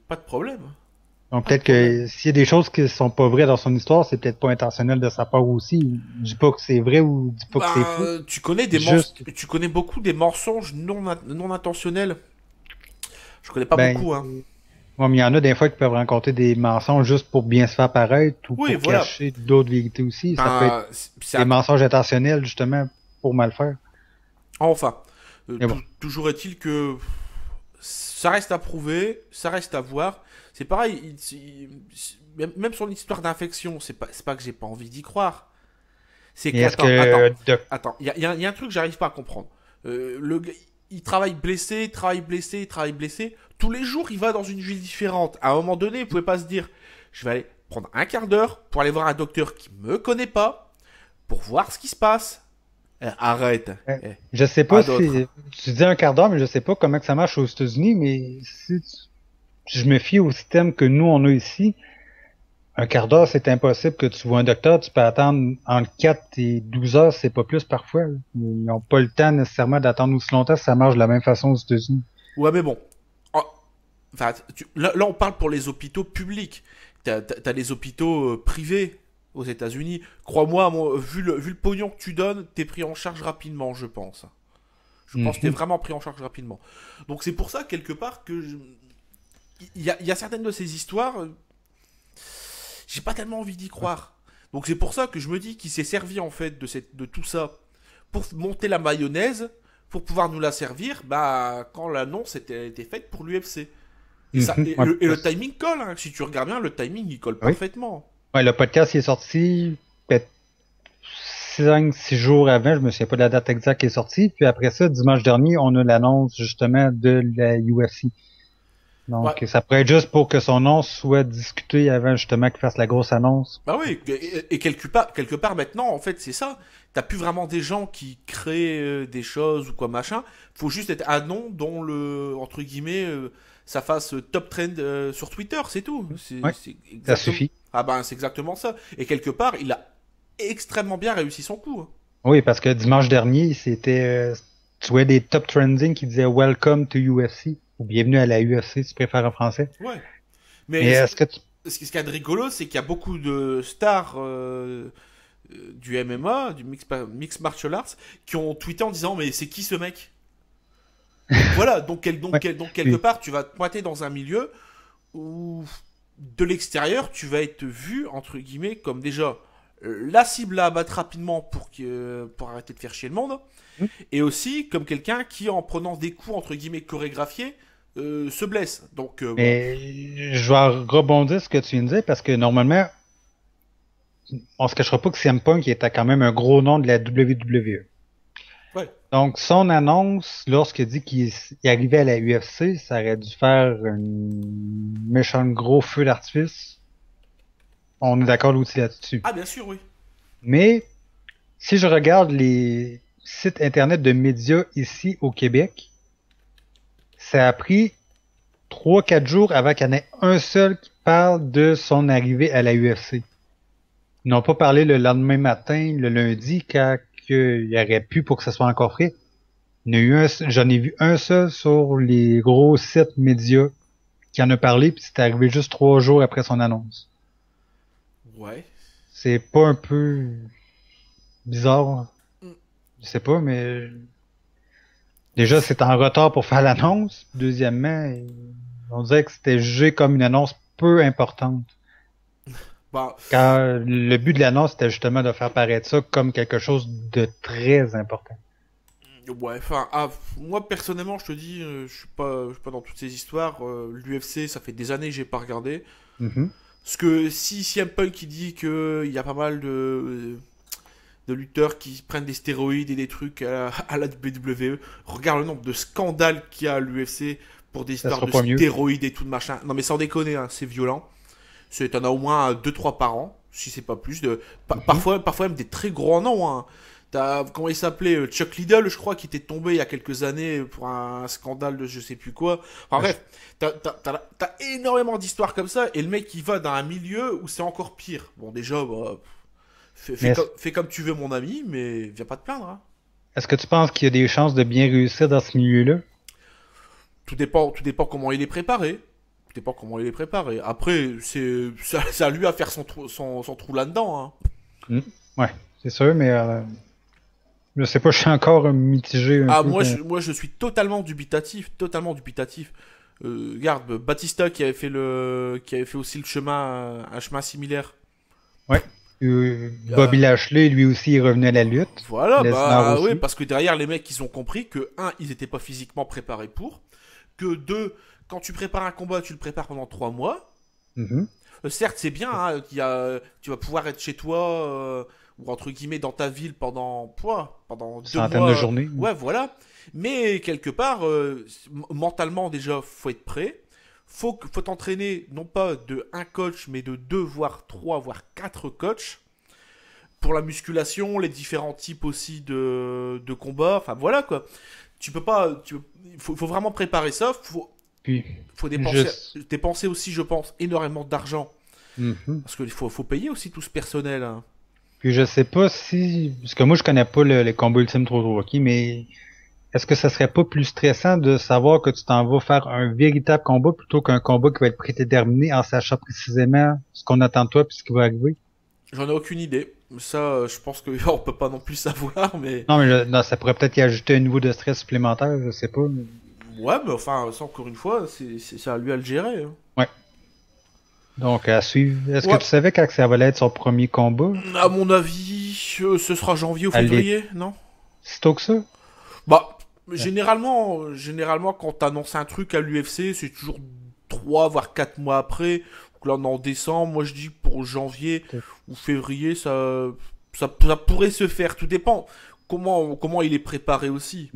de problème. Donc Pas de peut-être problème. que s'il y a des choses qui sont pas vraies dans son histoire, c'est peut-être pas intentionnel de sa part aussi. Je dis pas que c'est vrai ou je dis pas que c'est Bah, faux. Juste, tu connais beaucoup des mensonges non intentionnels. Je connais pas ben, beaucoup, hein. bon, mais il y en a des fois qui peuvent raconter des mensonges juste pour bien se faire paraître ou Oui, pour voilà. cacher d'autres vérités aussi. Ça peut être Ben, c'est des un- mensonges intentionnels justement pour mal faire. Enfin, Mais bon. toujours est-il que ça reste à prouver, ça reste à voir. C'est pareil, même sur l'histoire d'infection, c'est pas que j'ai pas envie d'y croire. C'est Et est-ce qu'attends, attends, que attends, il y a un truc que j'arrive pas à comprendre. Le gars, il travaille blessé, il travaille blessé, il travaille blessé. Tous les jours, il va dans une ville différente. À un moment donné, il pouvait pas se dire, je vais aller prendre un quart d'heure pour aller voir un docteur qui me connaît pas, pour voir ce qui se passe. Arrête. je sais Pas pas d'autre. si tu dis un quart d'heure, mais je sais pas comment que ça marche aux États-Unis, mais si je me fie au système que nous on a ici, un quart d'heure, c'est impossible que tu vois un docteur, tu peux attendre entre 4 et 12 heures, c'est pas plus parfois. Là. Ils n'ont pas le temps nécessairement d'attendre aussi longtemps si ça marche de la même façon aux États-Unis. Ouais, mais bon. Oh, enfin, là, on parle pour les hôpitaux publics. T'as les hôpitaux privés aux États-Unis. Crois-moi, vu le pognon que tu donnes, t'es pris en charge rapidement, je pense. Je pense que t'es Mhm. vraiment pris en charge rapidement. Donc c'est pour ça, quelque part, que il y a certaines de ces histoires, j'ai pas tellement envie d'y croire. Donc c'est pour ça que je me dis qu'il s'est servi, en fait, de tout ça pour monter la mayonnaise, pour pouvoir nous la servir, bah, quand l'annonce était faite pour l'UFC. Et, ça, Mhm. Ouais, et le timing colle, hein. Si tu regardes bien, le timing il colle oui. parfaitement. Ouais, le podcast il est sorti peut-être 5, 6 jours avant, je me souviens pas de la date exacte qui est sortie. Puis après ça, dimanche dernier, on a l'annonce justement de la UFC. Donc, Ouais. ça pourrait être juste pour que son nom soit discuté avant justement qu'il fasse la grosse annonce. Bah oui, et quelque part maintenant, en fait, c'est ça. T'as plus vraiment des gens qui créent des choses ou quoi machin. Faut juste être un nom dont le, entre guillemets, ça fasse top trend sur Twitter, c'est tout. Ouais, C'est ça exactement. suffit. Ah ben, c'est exactement ça. Et quelque part, il a extrêmement bien réussi son coup, hein. Oui, parce que dimanche dernier, tu vois des top trending qui disaient Welcome to UFC ou Bienvenue à la UFC si tu préfères en français. Ouais. Mais Mais est-ce que tu... ce qu'il y a de rigolo, c'est qu'il y a beaucoup de stars du MMA, du mixed martial arts, qui ont tweeté en disant mais c'est qui ce mec? Donc voilà, Ouais. donc quelque Puis, part tu vas te pointer dans un milieu où de l'extérieur tu vas être vu entre guillemets comme déjà la cible à abattre rapidement pour arrêter de faire chier le monde, et aussi comme quelqu'un qui en prenant des coups entre guillemets chorégraphiés se blesse. Donc bon, mais je vais rebondir sur ce que tu viens de dire parce que normalement, on se cachera pas que CM Punk était quand même un gros nom de la WWE. ouais. Donc, son annonce, lorsqu'il dit il arrivait à la UFC, ça aurait dû faire un méchant gros feu d'artifice. On est d'accord aussi là-dessus. Ah bien sûr oui. Mais, si je regarde les sites internet de médias ici au Québec, ça a pris 3-4 jours avant qu'il y en ait un seul qui parle de son arrivée à la UFC. Ils n'ont pas parlé le lendemain matin, le lundi, quand il y aurait pu pour que ce soit encore frais. J'en ai vu un seul sur les gros sites médias qui en a parlé, puis c'est arrivé juste 3 jours après son annonce. Ouais. C'est pas un peu bizarre? Mm. Je sais pas, mais déjà c'est en retard pour faire l'annonce. Deuxièmement, on dirait que c'était jugé comme une annonce peu importante. Bah Car le but de l'annonce c'était justement de faire paraître ça comme quelque chose de très important. ouais, enfin, moi personnellement, je te dis, je suis pas dans toutes ces histoires. L'UFC, ça fait des années que j'ai pas regardé. Mhm. Parce que si CM Punk qui dit que il y a pas mal de lutteurs qui prennent des stéroïdes et des trucs à la WWE, regarde le nombre de scandales qu'il y a à l'UFC pour des Ça histoires sera de pas mieux. stéroïdes et tout de machin. Non mais sans déconner, hein, c'est violent. T'en as au moins deux trois par an, si c'est pas plus. Mhm. Parfois même des très gros noms, hein. T'as, comment il s'appelait, Chuck Liddell, je crois, qui était tombé il y a quelques années pour un scandale de je sais plus quoi. Enfin bref, t'as énormément d'histoires comme ça, et le mec il va dans un milieu où c'est encore pire. Bon déjà, bah, Mais fais comme tu veux mon ami, mais viens pas te plaindre, hein. est-ce que tu penses qu'il y a des chances de bien réussir dans ce milieu-là? Tout dépend comment il est préparé. Tout dépend comment il est préparé. Après, c'est à lui à faire son trou là-dedans, hein. Hmm. Ouais, c'est sûr, mais je sais pas, je suis encore mitigé un Ah, peu. moi, je suis totalement dubitatif, totalement dubitatif. Regarde, Batista qui avait fait aussi le chemin, un chemin similaire. Ouais. Euh, Bobby Lashley, lui aussi, est revenu à la lutte. voilà, Lesnar bah oui, aussi. parce que derrière, les mecs, ils ont compris que, un, ils étaient pas physiquement préparés pour, que deux, quand tu prépares un combat, tu le prépares pendant 3 mois. Mhm. Certes, c'est bien, hein, tu vas pouvoir être chez toi, ou entre guillemets dans ta ville pendant, quoi, pendant deux Centaines de mois. journées. Ouais, voilà. Mais quelque part, mentalement déjà, faut être prêt. Faut t'entraîner non pas de un coach, mais de deux, voire trois, voire quatre coachs pour la musculation, les différents types aussi de combats. Enfin voilà quoi. Tu peux pas, faut vraiment préparer ça. Puis, Faut je... dépenser aussi, je pense, énormément d'argent Mhm. parce qu'il faut payer aussi tout ce personnel, hein. Puis je sais pas si... Parce que moi, je connais pas les combats ultimes trop hockey, mais est-ce que ça serait pas plus stressant de savoir que tu t'en vas faire un véritable combat plutôt qu'un combat qui va être prédéterminé en sachant précisément ce qu'on attend de toi puis ce qui va arriver? J'en ai aucune idée. Ça, je pense que on peut pas non plus savoir, mais Non, mais non, ça pourrait peut-être y ajouter un niveau de stress supplémentaire, je sais pas. ouais, mais enfin, ça encore une fois, c'est à lui à le gérer, hein. Ouais. Donc, à suivre. Est-ce que Ouais. tu savais quand que ça allait être son premier combat? À mon avis, ce sera janvier ou À l'é- février, non? Si tôt que ça? Bah, Ouais. généralement, quand t'annonces un truc à l'UFC, c'est toujours 3 voire 4 mois après. Donc là, on est en décembre. Moi, je dis pour janvier ou février, ça pourrait se faire. Tout dépend comment il est préparé aussi.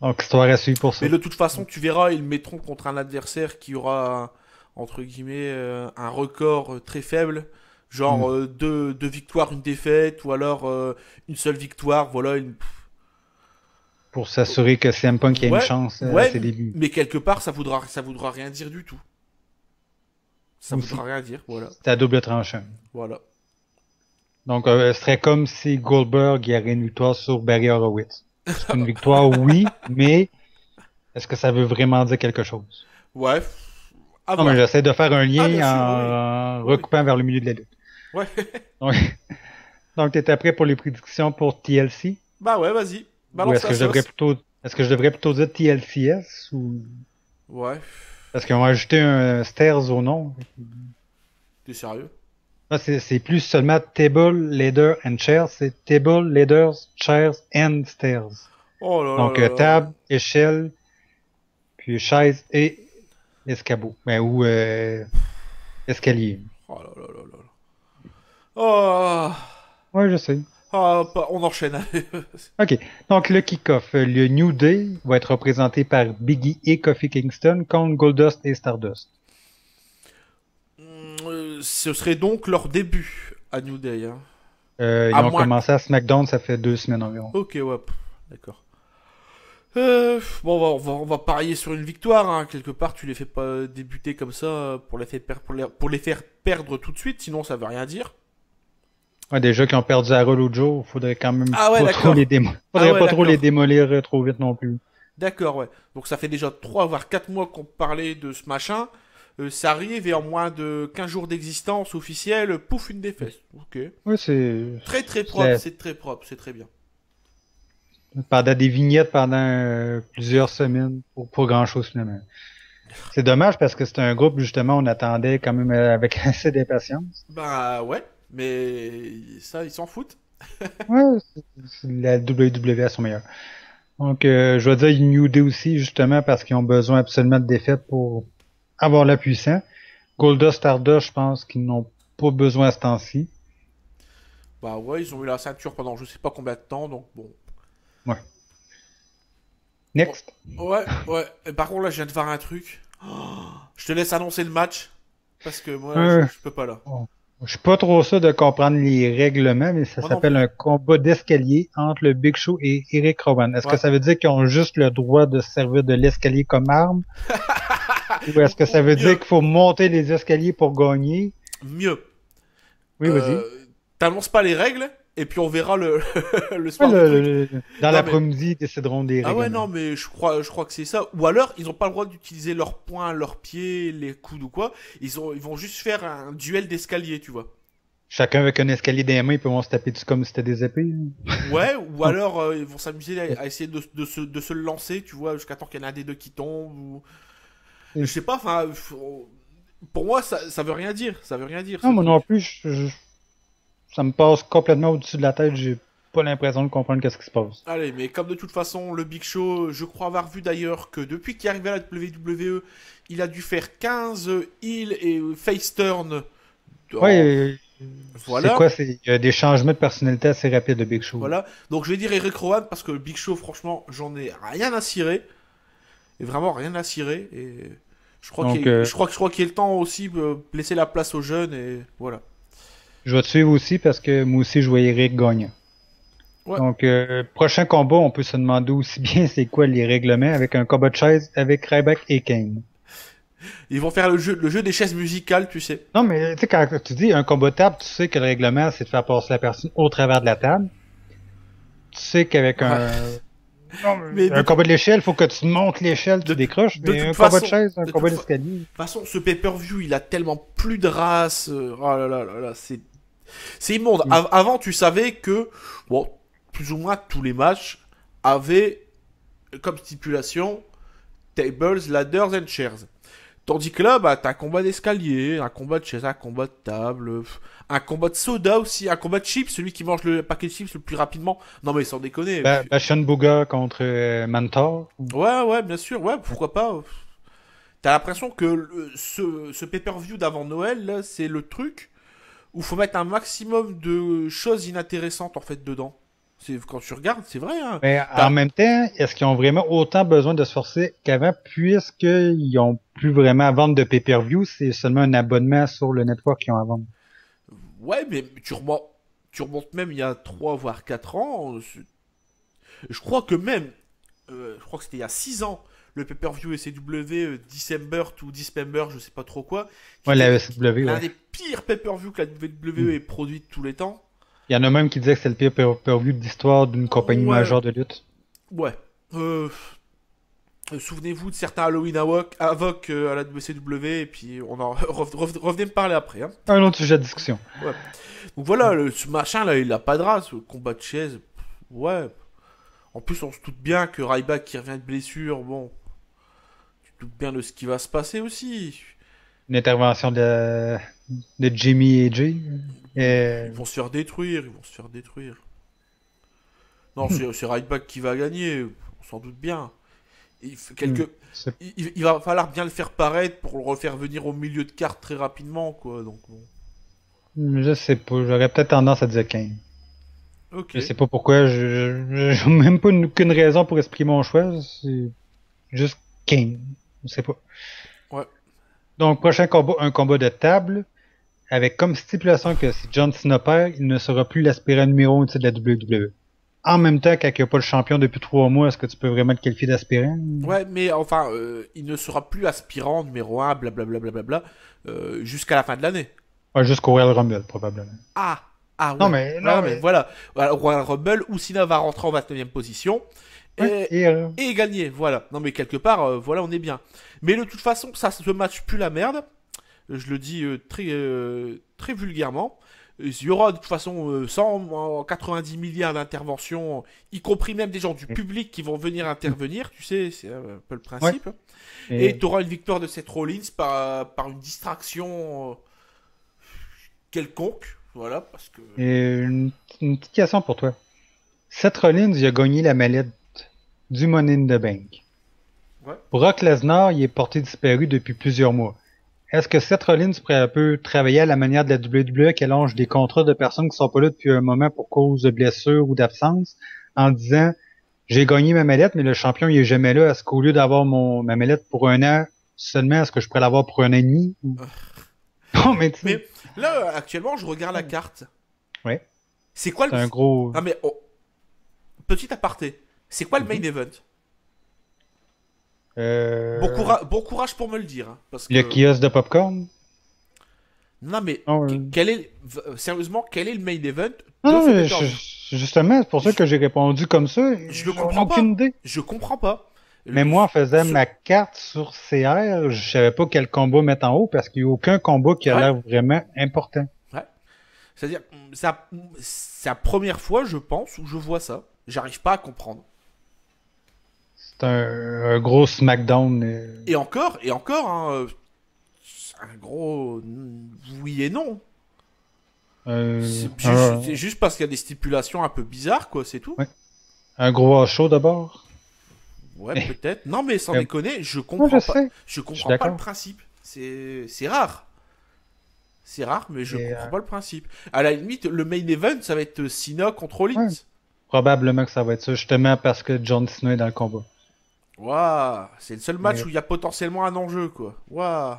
Donc, histoire à suivre pour ça. Mais de toute façon, tu verras, ils le mettront contre un adversaire qui aura, entre guillemets, un record très faible. Hmm. Genre deux victoires, une défaite, ou alors une seule victoire. Voilà. Pour s'assurer que CM Punk ait une Ouais, chance à ouais, ses débuts. mais quelque part, ça voudra rien dire du tout. Ça Aussi. voudra rien dire, voilà. C'est à double tranchant. Voilà. Donc, ce serait comme si Goldberg y aurait une victoire sur Barry Horowitz. C'est une victoire, oui, mais est-ce que ça veut vraiment dire quelque chose? Ouais, à Non, mais voir. j'essaie de faire un Ah, bien lien sûr, oui, oui. en Oui, oui. recoupant vers le milieu de la lutte. Ouais. Donc, donc t'étais prêt pour les prédictions pour TLC? Bah ouais, vas-y. Ou Balance la sauce. est-ce que je devrais plutôt dire TLCS ou, Ouais. parce qu'ils ont ajouté un stairs au nom. T'es sérieux? Là, c'est plus seulement table, ladder and chairs, c'est table, ladders, chairs and stairs. Oh là là Donc, là là. table, échelle, puis chaise et escabeau. Ben, ou escalier. Oh là là là là. Oh. Ouais, je sais. Ah, on enchaîne. Ok. Donc, le kick-off. Le New Day va être représenté par Biggie et Kofi Kingston contre Goldust et Stardust. Ce serait donc leur début à New Day. Hein. Ils À ont moins. commencé à SmackDown, ça fait 2 semaines environ. Ok, ouais. D'accord. Bon, on va parier sur une victoire. Hein. Quelque part, tu les fais pas débuter comme ça pour les faire perdre tout de suite, sinon ça veut rien dire. Ouais, déjà qui ont perdu à Roll Joe, faudrait quand même Ah ouais, pas trop d'accord. Ah faudrait ouais, pas trop les d'accord. démolir trop vite non plus. D'accord, ouais. Donc ça fait déjà 3 voire 4 mois qu'on parlait de ce machin. Ça arrive et en moins de 15 jours d'existence officielle, pouf, une défaite. Ok. Ouais, c'est Très très propre, c'est- c'est très propre, c'est très bien. pendant des vignettes pendant plusieurs semaines pour pas grand-chose finalement. C'est dommage parce que c'est un groupe justement on attendait quand même avec assez d'impatience. Bah ouais, mais ça, ils s'en foutent. Ouais, la WWE à son meilleur. Donc je vais dire New Day aussi justement parce qu'ils ont besoin absolument de défaites pour avoir la puissance. Goldust Stardust, je pense qu'ils n'ont pas besoin à ce temps-ci. Bah ouais, ils ont eu la ceinture pendant je sais pas combien de temps, donc bon. Ouais. Bon. Next. Ouais, ouais. Et par contre, là, je viens de voir un truc. Oh, je te laisse annoncer le match. Parce que moi, je, Euh, je peux pas là. bon, je suis pas trop sûr de comprendre les règlements, mais ça Moi non s'appelle plus. un combat d'escalier entre le Big Show et Eric Rowan. Est-ce que Ouais. ça veut dire qu'ils ont juste le droit de se servir de l'escalier comme arme? Ou est-ce que ça Ou veut dire mieux. qu'il faut monter les escaliers pour gagner? Mieux. Oui, vas-y. T'annonces pas les règles, et puis on verra le, le Ouais, soir du truc. dans Non, mais. l'après-midi, ils décideront des Ah ouais, règlements. non, mais je crois que c'est ça. Ou alors, ils ont pas le droit d'utiliser leurs poings, leurs pieds, les coudes ou quoi. Ils vont juste faire un duel d'escalier, tu vois. Chacun avec un escalier des mains, ils peuvent se taper dessus comme si c'était des épées. Ouais, ou alors ils vont s'amuser à essayer de se le lancer, tu vois, jusqu'à temps qu'il y en a un des deux qui tombe. Ou... Je sais pas, enfin, pour moi, ça veut rien dire. Ça veut rien dire, ce Non, moi non truc. plus, ça me passe complètement au-dessus de la tête. J'ai pas l'impression de comprendre qu'est-ce qui se passe. Allez, mais comme de toute façon, le Big Show, je crois avoir vu d'ailleurs que depuis qu'il est arrivé à la WWE, il a dû faire 15 heal et face turn. Ouais, c'est Voilà, quoi? Il y a des changements de personnalité assez rapides de Big Show. voilà. Donc je vais dire Eric Rowan parce que le Big Show, franchement, j'en ai rien à cirer. Et vraiment rien à cirer. Et je crois Donc, qu'il est le temps aussi de laisser la place aux jeunes et voilà. je vais te suivre aussi parce que moi aussi, je vois Eric gagnant. Ouais. Donc, prochain combat, on peut se demander aussi bien c'est quoi les règlements avec un combat de chaise avec Ryback et Kane. Ils vont faire le jeu des chaises musicales, tu sais. Non, mais tu sais, quand tu dis un combat de table, tu sais que le règlement, c'est de faire passer la personne au travers de la table. Tu sais qu'avec Ouais. non, Mais un combat de l'échelle, il faut que tu montes l'échelle, tu de, décroches, de mais un toute combat de façon, chaise, un de combat toute d'escalier. façon, ce pay-per-view, il a tellement plus de race. Oh là là là là, c'est immonde. Mm. Avant, tu savais que, bon, plus ou moins tous les matchs avaient comme stipulation tables, ladders and chairs. Tandis que là, bah, t'as un combat d'escalier, un combat de chaise, un combat de table, un combat de soda aussi, un combat de chips, celui qui mange le paquet de chips le plus rapidement. Non mais sans déconner. Bashan Booga contre Mantor. Ouais, ouais, bien sûr, ouais, pourquoi pas. T'as l'impression que ce pay-per-view d'avant Noël, là, c'est le truc où faut mettre un maximum de choses inintéressantes en fait dedans. Quand tu regardes, c'est vrai. Hein. Mais en même temps, est-ce qu'ils ont vraiment autant besoin de se forcer qu'avant, puisqu'ils ont plus vraiment à vendre de pay-per-view, c'est seulement un abonnement sur le network qu'ils ont à vendre. Ouais, mais tu remontes même il y a 3 voire 4 ans. Je crois que même, je crois que c'était il y a 6 ans, le pay-per-view SCW December to Dismember, je sais pas trop quoi, qui Ouais, la était ECW, l'un ouais. des pires pay-per-view que la WWE ait produit de tous les temps. Il y en a même qui disaient que c'est le pire pay-per-view de l'histoire d'une compagnie Ouais, majeure de lutte. ouais. Souvenez-vous de certains Halloween Havoc à la WCW, et puis revenez me parler après. Hein. Un autre sujet de discussion. Ouais. Donc voilà, ce machin là, il a pas de race, le combat de chaise. Ouais. En plus, on se doute bien que Ryback qui revient de blessure, bon, tu te doutes bien de ce qui va se passer aussi. Une intervention de Jimmy et Jay. Ils vont se faire détruire, ils vont se faire détruire. Non, c'est Ryback qui va gagner, on s'en doute bien. C'est- Il va falloir bien le faire paraître pour le refaire venir au milieu de carte très rapidement, quoi. Donc bon. Je sais pas, j'aurais peut-être tendance à dire Kane. Ok. Je sais pas pourquoi, j'ai même pas aucune raison pour exprimer mon choix, c'est juste Kane. Je sais pas. Ouais. Donc, prochain combat, un combat de table, avec comme stipulation que si John Cena perd, il ne sera plus l'aspirant numéro 1 de la WWE. En même temps, quand il n'y a pas le champion depuis 3 mois, est-ce que tu peux vraiment te qualifier d'aspirant? Ouais, mais enfin, il ne sera plus aspirant numéro 1, blablabla, jusqu'à la fin de l'année. Ouais, jusqu'au Royal Rumble, probablement. Ah, ah Non, ouais. mais, Ouais, non, mais mais, voilà. Voilà, Royal Rumble, ou Cena va rentrer en 29e position ouais, et gagner. Voilà. Non, mais quelque part, voilà, on est bien. Mais de toute façon, ça se match plus la merde. Je le dis très vulgairement. Il y aura de toute façon 190 milliards d'interventions, y compris même des gens du public qui vont venir intervenir, tu sais, c'est un peu le ouais. principe. Et tu auras une victoire de Seth Rollins par une distraction quelconque, voilà, parce que... Et une petite question pour toi. Seth Rollins, il a gagné la mallette du Money in the Bank. Ouais. Brock Lesnar, il est porté disparu depuis plusieurs mois. Est-ce que Seth Rollins pourrait un peu travailler à la manière de la WWE qui allonge des contrats de personnes qui sont pas là depuis un moment pour cause de blessure ou d'absence en disant j'ai gagné ma mallette mais le champion il est jamais là. Est-ce qu'au lieu d'avoir ma mallette pour un an seulement, est-ce que je pourrais l'avoir pour un an et demi? Non mais tu sais. Mais là, actuellement, je regarde la carte. Ouais. C'est quoi C'est un gros. Ah mais, petit aparté. C'est quoi le main event Bon courage pour me le dire. Hein, parce que... Le kiosque de popcorn? Non mais, Non, sérieusement, quel est le main event de non, ce mais pay-per-view justement, c'est pour ça que j'ai répondu comme ça. Je le J'en ai comprends pas. aucune idée. Je comprends pas. Mais moi, en faisant ma carte sur CR, je savais pas quel combat mettre en haut parce qu'il n'y a aucun combat qui a l'air vraiment important. Ouais. C'est-à-dire, c'est la première fois, je pense, où je vois ça. J'arrive pas à comprendre. C'est un gros SmackDown. Et encore, hein, c'est un gros oui et non. C'est juste parce qu'il y a des stipulations un peu bizarres, quoi, c'est tout. Ouais. Un gros show d'abord. Ouais, peut-être. Non, mais sans déconner, je Moi, comprends je pas. sais. Je comprends pas le principe. C'est rare. C'est rare, mais je comprends pas le principe. À la limite, le main event, ça va être Cena contre Rollins. Ouais. Probablement que ça va être ça, justement parce que John Cena est dans le combat. Waouh, c'est le seul match Mais... où il y a potentiellement un enjeu, quoi. Waouh.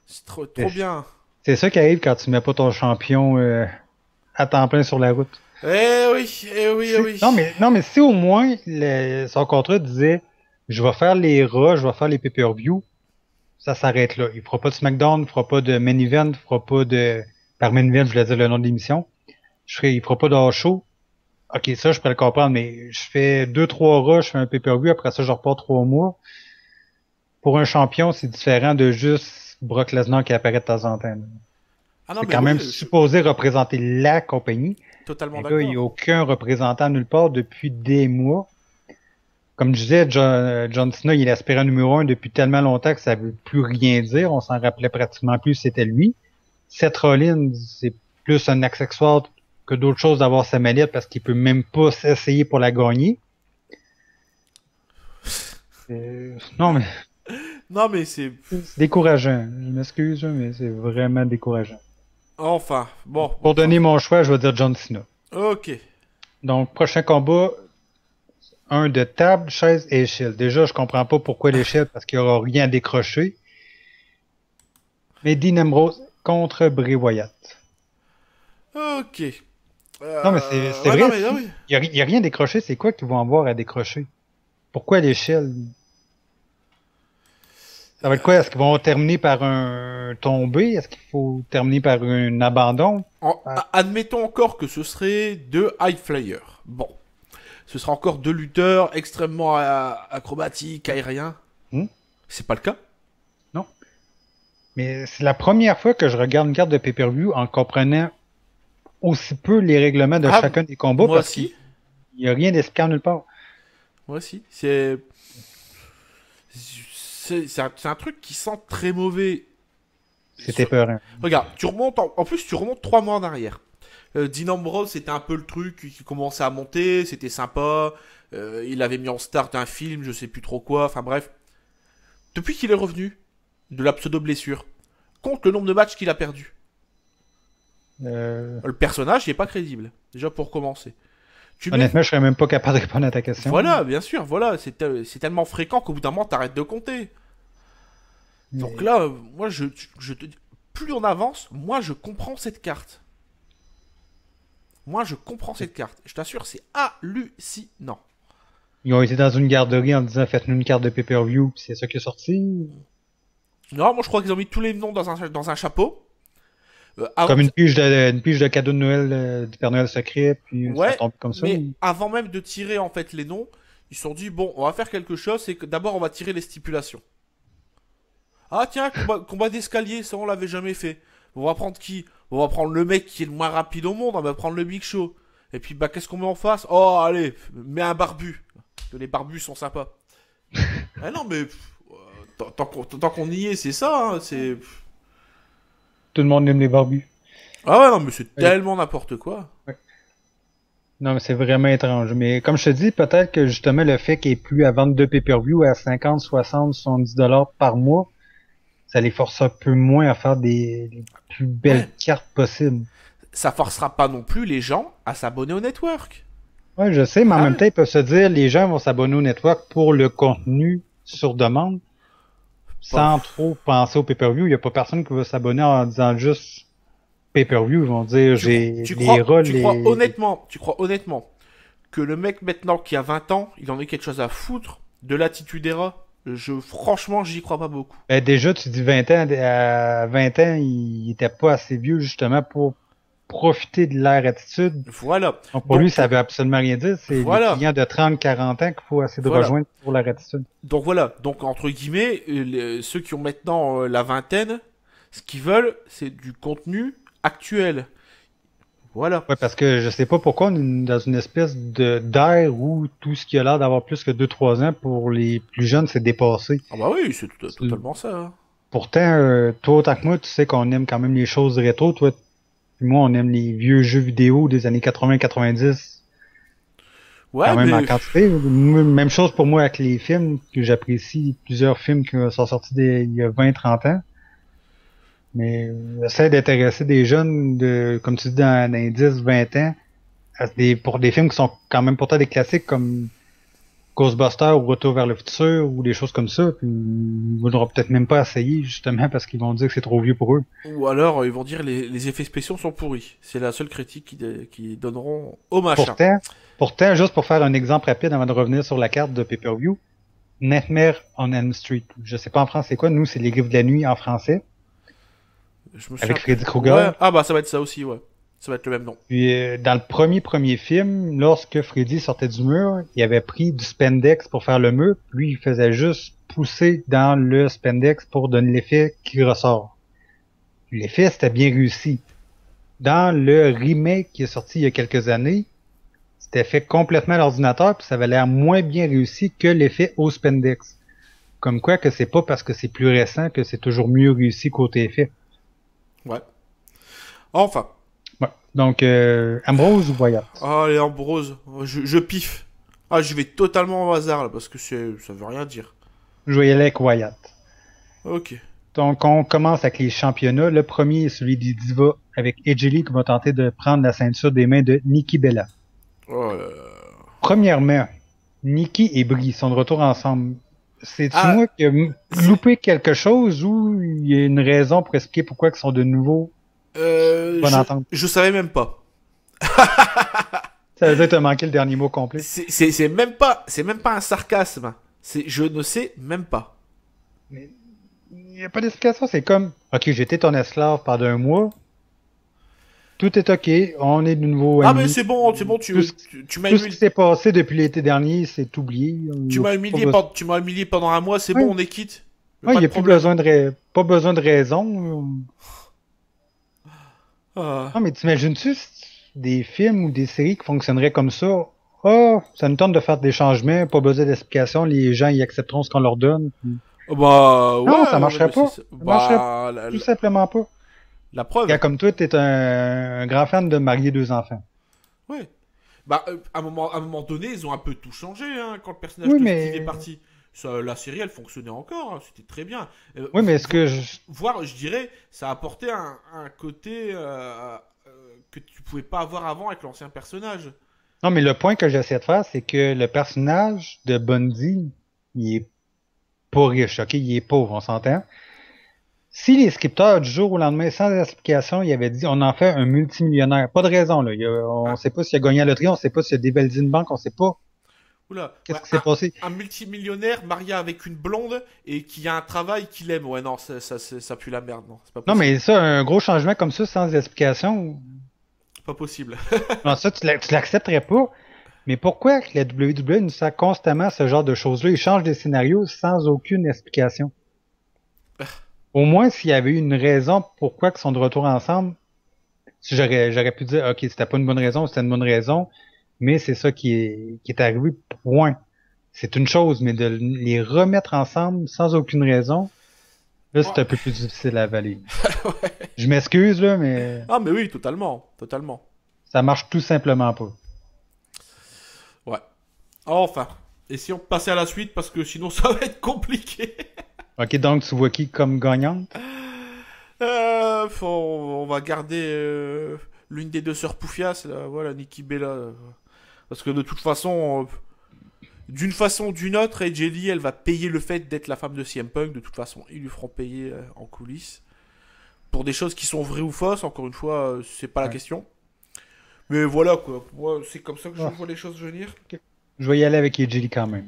C'est trop bien. C'est ça qui arrive quand tu mets pas ton champion à temps plein sur la route. Eh oui, eh oui, eh oui. Non, mais si au moins son contrat disait je vais faire les Raw, je vais faire les pay-per-view, ça s'arrête là. Il fera pas de SmackDown, il fera pas de main event, il fera pas de... Par main event, je voulais dire le nom de l'émission. Il fera pas de show. Ok, ça, je pourrais le comprendre, mais je fais 2-3 Raw, je fais un pay-per-view, après ça, je repars 3 mois. Pour un champion, c'est différent de juste Brock Lesnar qui apparaît de temps en temps. Ah non, c'est mais quand oui, même supposé représenter la compagnie. Totalement Mais d'accord. là, il n'y a aucun représentant nulle part depuis des mois. Comme je disais, John Cena, il est l'aspirant numéro 1 depuis tellement longtemps que ça veut plus rien dire. On s'en rappelait pratiquement plus, c'était lui. Seth Rollins, c'est plus un accessoire que d'autres choses d'avoir sa mallette parce qu'il peut même pas s'essayer pour la gagner. Non, mais... Non, mais c'est décourageant. Je m'excuse, mais c'est vraiment décourageant. Enfin, bon. Pour donner mon choix, je vais dire John Cena. Ok. Donc, prochain combat, un de table, chaise et échelle. Déjà, je comprends pas pourquoi l'échelle, parce qu'il y aura rien à décrocher. Mais Dean Ambrose contre Bray Wyatt. Ok. Non, mais c'est Ouais, vrai, non, mais, non, mais- il y a rien à décrocher, c'est quoi qu'ils vont avoir à décrocher? Pourquoi l'échelle? Ça va être quoi? Est-ce qu'ils vont terminer par un tombé? Est-ce qu'il faut terminer par un abandon? Ah, Admettons encore que ce serait deux high flyers. Bon. Ce sera encore deux lutteurs extrêmement acrobatiques, aériens. hmm? C'est pas le cas. Non. Mais c'est la première fois que je regarde une carte de pay-per-view en comprenant aussi peu les règlements de Ah, chacun des combats moi parce qu'il aussi. n'y a rien d'expliqué nulle part. Moi aussi. C'est un truc qui sent très mauvais. C'était peur. Regarde, tu remontes en plus tu remontes 3 mois en arrière. Dean Ambrose, c'était un peu le truc qui commençait à monter, c'était sympa. Il avait mis en start un film, je sais plus trop quoi. Enfin bref, depuis qu'il est revenu de la pseudo blessure, compte le nombre de matchs qu'il a perdu. Euh, Le personnage, il est pas crédible. Déjà pour commencer. Tu mets honnêtement, je serais même pas capable de répondre à ta question. Voilà, bien sûr, voilà, c'est tellement fréquent qu'au bout d'un moment, t'arrêtes de compter. Donc Mais là, moi, je te dis, plus on avance, moi, je comprends cette carte. Moi, je comprends cette carte. Je t'assure, c'est hallucinant. ils ont été dans une garderie en disant faites-nous une carte de pay-per-view, puis c'est ça qui est sorti. Non, moi, je crois qu'ils ont mis tous les noms dans un chapeau. Comme une pige de cadeau de Noël du Père Noël secret, puis ça Ouais, tombe comme ça. mais avant même de tirer, en fait, les noms, ils se sont dit, bon, on va faire quelque chose, c'est que d'abord, on va tirer les stipulations. Ah, tiens, combat d'escalier, ça, on l'avait jamais fait. On va prendre qui? On va prendre le mec qui est le moins rapide au monde, on va prendre le Big Show. Et puis, bah, qu'est-ce qu'on met en face? Oh, allez, mets un barbu. Parce que les barbus sont sympas. Ah non, mais tant qu'on y est, c'est ça, hein, c'est... Tout le monde aime les barbus. Ah ouais, non, mais c'est Ouais. tellement n'importe quoi. Non, mais c'est vraiment étrange. Mais comme je te dis, peut-être que justement le fait qu'il n'y ait plus à vendre de pay-per-view à 50, 60, 70 dollars par mois, ça les force un peu moins à faire les plus belles Ouais, cartes possibles. ça forcera pas non plus les gens à s'abonner au network. Ouais, je sais, mais en Ah même ouais. temps, ils peuvent se dire, les gens vont s'abonner au network pour le contenu sur demande, Bah, sans trop penser au pay-per-view. Il n'y a pas personne qui va s'abonner en disant juste pay-per-view. Ils vont dire, tu, j'ai tu les crois, rôles, tu crois honnêtement que le mec maintenant qui a 20 ans, il en a quelque chose à foutre de l'attitude era? Franchement, j'y crois pas beaucoup. Ben, déjà, tu dis 20 ans, à 20 ans, il était pas assez vieux justement pour profiter de l'ère attitude. Voilà. Donc pour lui, Donc, ça veut absolument rien dire. C'est les voilà. clients de 30, 40 ans qu'il faut essayer de Voilà. rejoindre pour l'ère attitude. Donc voilà. Donc, entre guillemets, ceux qui ont maintenant la vingtaine, ce qu'ils veulent, c'est du contenu actuel. Voilà. Ouais, parce que je sais pas pourquoi on est dans une espèce de d'ère où tout ce qui a l'air d'avoir plus que 2-3 ans pour les plus jeunes, c'est dépassé. Ah bah oui, c'est totalement ça, hein. Pourtant, toi autant que moi, tu sais qu'on aime quand même les choses rétro. Toi, puis moi, on aime les vieux jeux vidéo des années 80-90 quand Ouais, même en mais quantité. Même chose pour moi avec les films, que j'apprécie plusieurs films qui sont sortis il y a 20-30 ans. Mais j'essaie d'intéresser des jeunes de, comme tu dis, dans les 10-20 ans, pour des films qui sont quand même pourtant des classiques comme Ghostbusters ou Retour vers le futur ou des choses comme ça. Puis ils voudront peut-être même pas essayer justement parce qu'ils vont dire que c'est trop vieux pour eux. ou alors ils vont dire les effets spéciaux sont pourris. C'est la seule critique qu'ils donneront au machin. Pourtant, juste pour faire un exemple rapide avant de revenir sur la carte de pay-per-view, Nightmare on Elm Street. Je sais pas en français quoi, nous c'est Les Griffes de la Nuit en français, Je me avec souviens Freddy plus. Krueger. Ouais. Ah bah ça va être ça aussi, ouais. Ça va être le même nom. Puis dans le premier film, lorsque Freddy sortait du mur, il avait pris du spandex pour faire le mur, puis lui il faisait juste pousser dans le spandex pour donner l'effet qui ressort. L'effet c'était bien réussi. Dans le remake qui est sorti il y a quelques années, c'était fait complètement à l'ordinateur, puis ça avait l'air moins bien réussi que l'effet au spandex. Comme quoi que c'est pas parce que c'est plus récent que c'est toujours mieux réussi côté effet. Ouais. Enfin. Ouais. Donc, Ambrose ou Wyatt? Ah, les Ambrose. Je piffe. Ah, je vais totalement au hasard là parce que ça veut rien dire. Je vais y aller avec Wyatt. Ok. Donc, on commence avec les championnats. Le premier est celui des Divas avec Edge Lee qui va tenter de prendre la ceinture des mains de Nikki Bella. Oh là là. Premièrement, Nikki et Brie sont de retour ensemble. C'est-tu Ah, moi qui ai loupé quelque chose ou il y a une raison pour expliquer pourquoi ils sont de nouveau bonne je, entente? je savais même pas. Ça veut dire que t'as manqué le dernier mot complet. C'est même pas un sarcasme. Je ne sais même pas. Mais il n'y a pas d'explication. C'est comme, OK, j'étais ton esclave pendant un mois. Tout est OK. On est de nouveau Ah mais amis. c'est bon, Tout ce, tu m'as tout ce qui humilié, s'est passé depuis l'été dernier, c'est oublié. tu m'as humilié pendant un mois, c'est Ouais. bon, on est quitte. Ouais, il Pas n'y de a plus problème. besoin pas besoin de raison. Ah. Non, mais t'imagines-tu des films ou des séries qui fonctionneraient comme ça? Oh, ça nous tente de faire des changements, pas besoin d'explication, les gens y accepteront ce qu'on leur donne. Bah Non, ça ouais, non marcherait mais c'est pas. ça. Ça marcherait Bah tout simplement pas. la preuve. Gars, comme toi, t'es un grand fan de marier deux enfants. Ouais. Bah à un moment donné, ils ont un peu tout changé hein, quand le personnage Oui, de Steve est mais parti. Ça, la série, elle fonctionnait encore, hein, c'était très bien. oui, mais est-ce que je... Voire, je dirais, ça a apporté un côté que tu pouvais pas avoir avant avec l'ancien personnage. Non, mais le point que j'essaie de faire, c'est que le personnage de Bundy, il est pas riche, ok? Il est pauvre, on s'entend. Si les scripteurs du jour au lendemain, sans explication, ils avaient dit on en fait un multimillionnaire, pas de raison, là. On Un, sait pas s'il a gagné à la loterie, on sait pas s'il a dévalisé une banque, on sait pas oula, ouais, qu'est-ce qui s'est passé. un multimillionnaire marié avec une blonde et qui a un travail qu'il aime. Ouais, non, ça pue la merde, non, c'est pas Non, possible. mais ça, un gros changement comme ça, sans explication, Pas possible. non, ça, tu l'accepterais pas. Mais pourquoi que la WWE nous sert constamment ce genre de choses-là? Ils changent des scénarios sans aucune explication. Au moins, s'il y avait eu une raison pourquoi ils sont de retour ensemble, si j'aurais pu dire, OK, c'était pas une bonne raison, c'était une bonne raison, mais c'est ça qui est arrivé, point. C'est une chose, mais de les remettre ensemble sans aucune raison, là, c'est Ouais. un peu plus difficile à avaler. Je m'excuse, là, mais Ah, mais oui, totalement, totalement. ça marche tout simplement pas. Ouais. Enfin. Et si on passait à la suite, parce que sinon ça va être compliqué. OK, donc tu vois qui comme gagnante? On va garder l'une des deux sœurs Poufias, là, voilà, Nikki Bella. Parce que de toute façon, d'une façon ou d'une autre, AJ Lee, elle va payer le fait d'être la femme de CM Punk. De toute façon, ils lui feront payer en coulisses. Pour des choses qui sont vraies ou fausses, encore une fois, c'est pas la Ouais. question. Mais voilà quoi, moi c'est comme ça que je Ah, vois les choses venir. ok. Je vais y aller avec AJ quand même.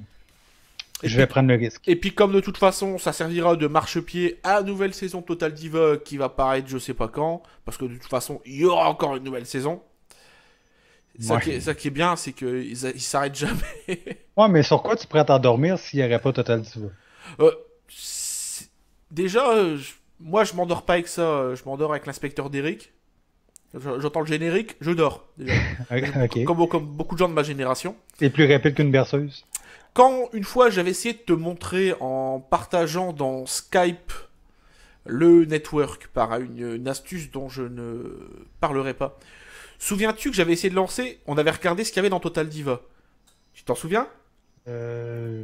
Et Je vais puis, prendre le risque. et puis comme de toute façon, ça servira de marchepied à la nouvelle saison Total Diva qui va paraître je sais pas quand, parce que de toute façon, il y aura encore une nouvelle saison. Ouais. Ça qui est bien, c'est qu'ils s'arrêtent jamais. Ouais, mais sur quoi tu pourrais t'endormir s'il n'y aurait pas Total Diva? Euh, c'est- Déjà, moi je m'endors pas avec ça, je m'endors avec l'inspecteur d'Eric. J'entends le générique, je dors déjà. Ok. Comme beaucoup de gens de ma génération. C'est plus rapide qu'une berceuse. Quand une fois j'avais essayé de te montrer en partageant dans Skype le network par une astuce dont je ne parlerai pas. Souviens-tu que j'avais essayé de lancer, on avait regardé ce qu'il y avait dans Total Diva. Tu t'en souviens? Euh,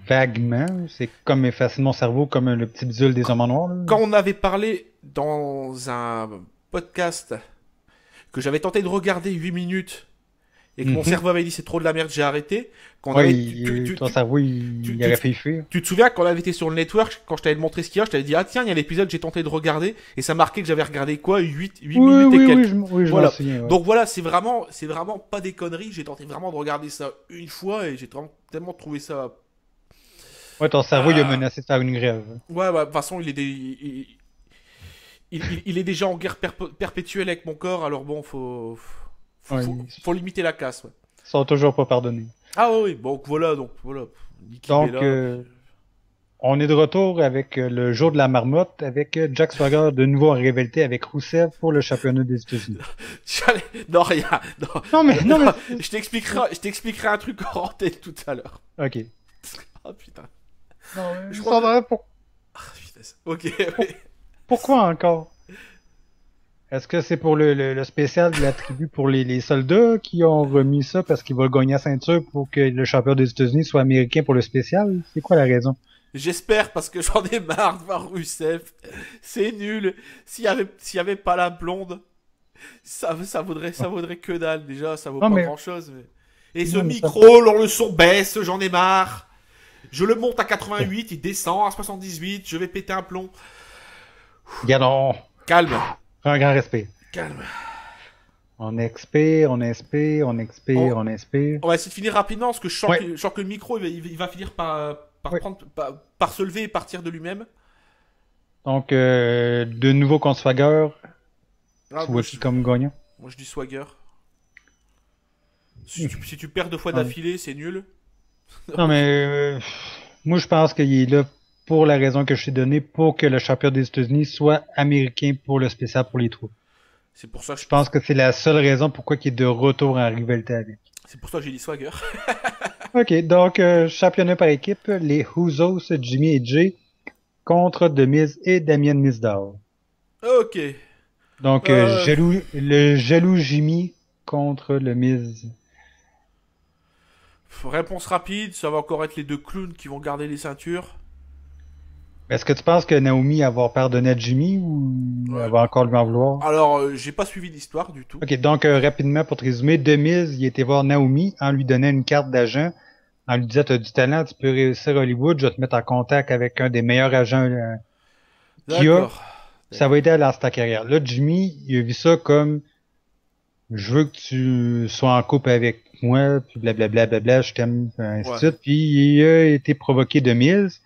vaguement. C'est comme effacer mon cerveau comme le petit bidule des hommes en noir, là. Quand on avait parlé dans un podcast que j'avais tenté de regarder 8 minutes et que mon Mhm. cerveau avait dit c'est trop de la merde, j'ai arrêté. Quand on Ouais, avait, ton cerveau, tu- il tu- aurait fait fuir. tu te souviens quand on avait été sur le network, quand je t'avais montré ce qu'il y a, je t'avais dit ah tiens, il y a l'épisode que j'ai tenté de regarder et ça marquait que j'avais regardé quoi 8 Oui, minutes et oui, quelques. oui, je m'en Voilà. souviens. Ouais. Donc voilà, c'est vraiment pas des conneries. J'ai tenté vraiment de regarder ça une fois et j'ai tellement trouvé ça. Ouais, ton cerveau, il a Ah, menacé de faire une grève. ouais, de toute façon, il est déjà en guerre perpétuelle avec mon corps. Alors bon, Ouais, faut limiter la casse. Ouais. ils sont toujours pas pardonnés. Ah oui, oui. Donc voilà. Nikki Donc, Bella. on est de retour avec le jour de la marmotte, avec Jack Swagger de nouveau en rivalité avec Rousseff pour le championnat des États-Unis. Non, rien. Non. Non, mais, non, mais, Je t'expliquerai un truc en antenne tout à l'heure. ok. Oh putain. Non, Je je crois comprends Ah, putain. Ok, oui. pourquoi encore? Est-ce que c'est pour le spécial de la tribu pour les soldats qui ont remis ça parce qu'ils veulent gagner la ceinture pour que le champion des États-Unis soit américain pour le spécial? C'est quoi la raison? J'espère parce que j'en ai marre de voir Rusev. C'est nul. S'il y avait pas la blonde. Ça vaudrait que dalle, déjà, ça vaut Non, pas mais, grand-chose. Et ce non, mais ça... micro, alors le son baisse, j'en ai marre. Je le monte à 88, il descend à 78, je vais péter un plomb. Regardons. Calme, Prends un grand respect. calme. On expire, on inspire, on expire, On, on inspire. on va essayer de finir rapidement, parce que Ouais, je sens que le micro, il va finir par ouais. prendre, par se lever et partir de lui-même. Donc, de nouveau contre Swagger, Ah, tu vois qui comme gagnant? moi je dis Swagger. Si Hmm. tu perds 2 fois Ah. d'affilée, c'est nul. Non, mais moi, je pense qu'il est là pour la raison que je t'ai donnée, pour que le champion des États-Unis soit américain pour le spécial pour les trous. C'est pour ça que Je pense que c'est la seule raison pourquoi il est de retour en rivalité avec. c'est pour ça que j'ai dit Swagger. Ok, donc championnat par équipe, les Usos, Jimmy et Jay, contre The Miz et Damien Mizdow. Ok. Donc, Euh, le jaloux Jimmy contre le Miz. Réponse rapide, ça va encore être les deux clowns qui vont garder les ceintures. Est-ce que tu penses que Naomi va avoir pardonné à Jimmy ou elle Ouais. va encore lui en vouloir? Alors, j'ai pas suivi l'histoire du tout. Ok, donc rapidement pour te résumer, The Miz, il était voir Naomi en lui donnant une carte d'agent, en lui disant t'as du talent, tu peux réussir à Hollywood, je vais te mettre en contact avec un des meilleurs agents qu'il y a, D'accord. ça va aider à lancer ta carrière. Là, Jimmy, il a vu ça comme je veux que tu sois en couple avec moi, puis blablabla, blabla, je t'aime, ainsi de Ouais. suite. Puis il a été provoqué de Miz.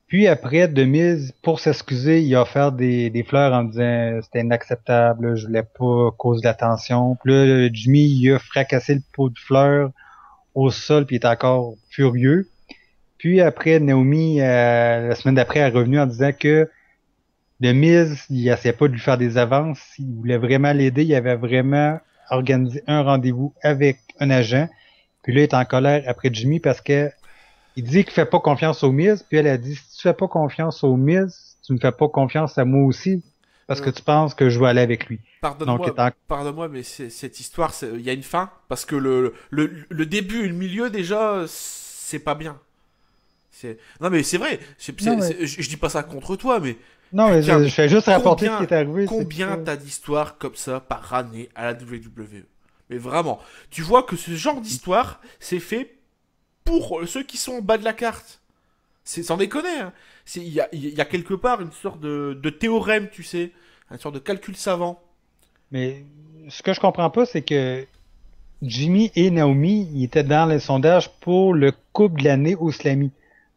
Puis après, de Miz, pour s'excuser, il a offert des fleurs en disant c'était inacceptable, je voulais pas cause de l'attention. Puis là, Jimmy, il a fracassé le pot de fleurs au sol, puis il est encore furieux. Puis après, Naomi, la semaine d'après, est revenue en disant que le Miz, il essayait pas de lui faire des avances, il voulait vraiment l'aider, il avait vraiment organisé un rendez-vous avec un agent. Puis là, il est en colère après Jimmy parce que il dit qu'il fait pas confiance au Miz, puis elle a dit si tu fais pas confiance au Miz, tu me fais pas confiance à moi aussi parce que Euh, tu penses que je vais aller avec lui. Donc, il pardonne-moi, est en... pardonne-moi, mais cette histoire, il y a une fin. Parce que le début et le milieu, déjà, c'est pas bien. Non, mais c'est vrai. Non, mais, Je dis pas ça contre toi, mais non, mais putain, je mais fais juste rapporter ce qui combien, est arrivé, c'est tout combien ça. t'as d'histoires comme ça par année à la WWE? Mais vraiment, tu vois que ce genre d'histoire, c'est fait pour ceux qui sont en bas de la carte. C'est sans déconner. Hein. Il y a quelque part une sorte de théorème, tu sais, une sorte de calcul savant. Mais ce que je comprends pas, c'est que Jimmy et Naomi, ils étaient dans le sondage pour le couple de l'année au Slammy.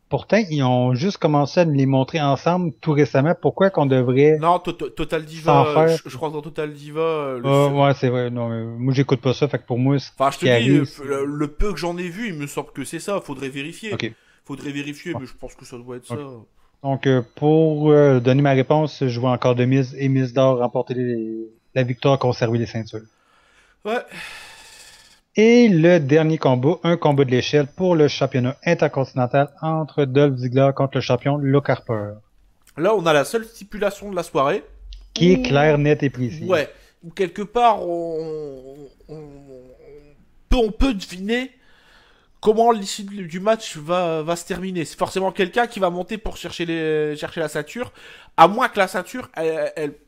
Pourtant, ils ont juste commencé à les montrer ensemble tout récemment. Pourquoi qu'on devrait Non, Total s'en Diva, faire? je crois que dans Total Diva, Ouais, c'est vrai. Non, mais moi, j'écoute pas ça. Fait que pour moi, ce enfin, je te qui dis, arrive, le peu que j'en ai vu, il me semble que c'est ça. Faudrait vérifier. OK. Faudrait vérifier, Ouais. mais je pense que ça doit être ça. OK. Donc, pour donner ma réponse, je vois encore de Miz et Miz d'or remporter la victoire, conserver les ceintures. Ouais. Et le dernier combat, un combat de l'échelle pour le championnat intercontinental entre Dolph Ziggler contre le champion Luke Harper, Là, on a la seule stipulation de la soirée. qui est Où, clair, net et précis. ouais, où quelque part, on peut deviner comment l'issue du match va se terminer. C'est forcément quelqu'un qui va monter pour chercher la ceinture. À moins que la ceinture,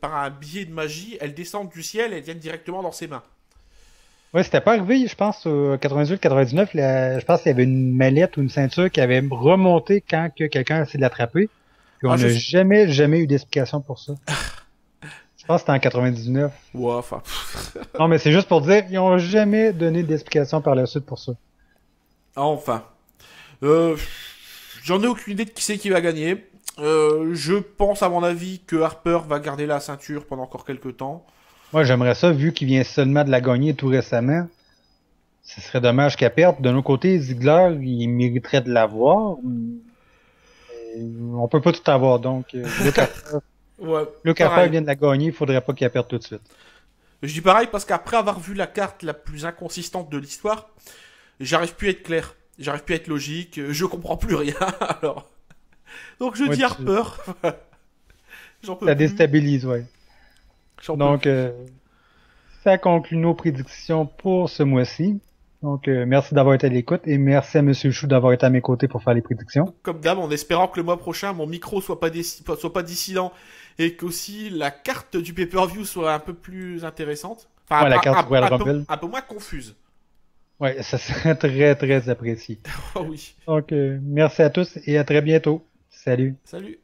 par un biais de magie, elle descende du ciel et elle vienne directement dans ses mains. Ouais, c'était pas arrivé, je pense, au 98-99, je pense qu'il y avait une mallette ou une ceinture qui avait remonté quand que quelqu'un a essayé de l'attraper. Puis on Ah, n'a jamais eu d'explication pour ça. Je pense que c'était en 99. Ouais, enfin. Non, mais c'est juste pour dire, ils ont jamais donné d'explication par la suite pour ça. Enfin. J'en ai aucune idée de qui c'est qui va gagner. Je pense, à mon avis, que Harper va garder la ceinture pendant encore quelques temps. Moi, j'aimerais ça, vu qu'il vient seulement de la gagner tout récemment. Ce serait dommage qu'elle perde. De l'autre côté, Ziggler, il mériterait de l'avoir. On peut pas tout avoir, donc Ouais, Luke Harper pareil. vient de la gagner, il faudrait pas qu'elle perde tout de suite. Je dis pareil parce qu'après avoir vu la carte la plus inconsistante de l'histoire, j'arrive plus à être clair. J'arrive plus à être logique. Je comprends plus rien. Alors. Donc je Ouais, dis Harper. J'en peux ça plus. déstabilise, ouais. J'en peux Donc, plus. ça conclut nos prédictions pour ce mois-ci. Donc, merci d'avoir été à l'écoute et merci à Monsieur Chou d'avoir été à mes côtés pour faire les prédictions. Comme d'hab, en espérant que le mois prochain, mon micro soit pas dissident et qu'aussi la carte du pay-per-view soit un peu plus intéressante. Enfin, Ouais, la carte Royal Rumble. un peu moins confuse. Ouais, ça serait très, très apprécié. Oh oui. Donc, merci à tous et à très bientôt. Salut. Salut.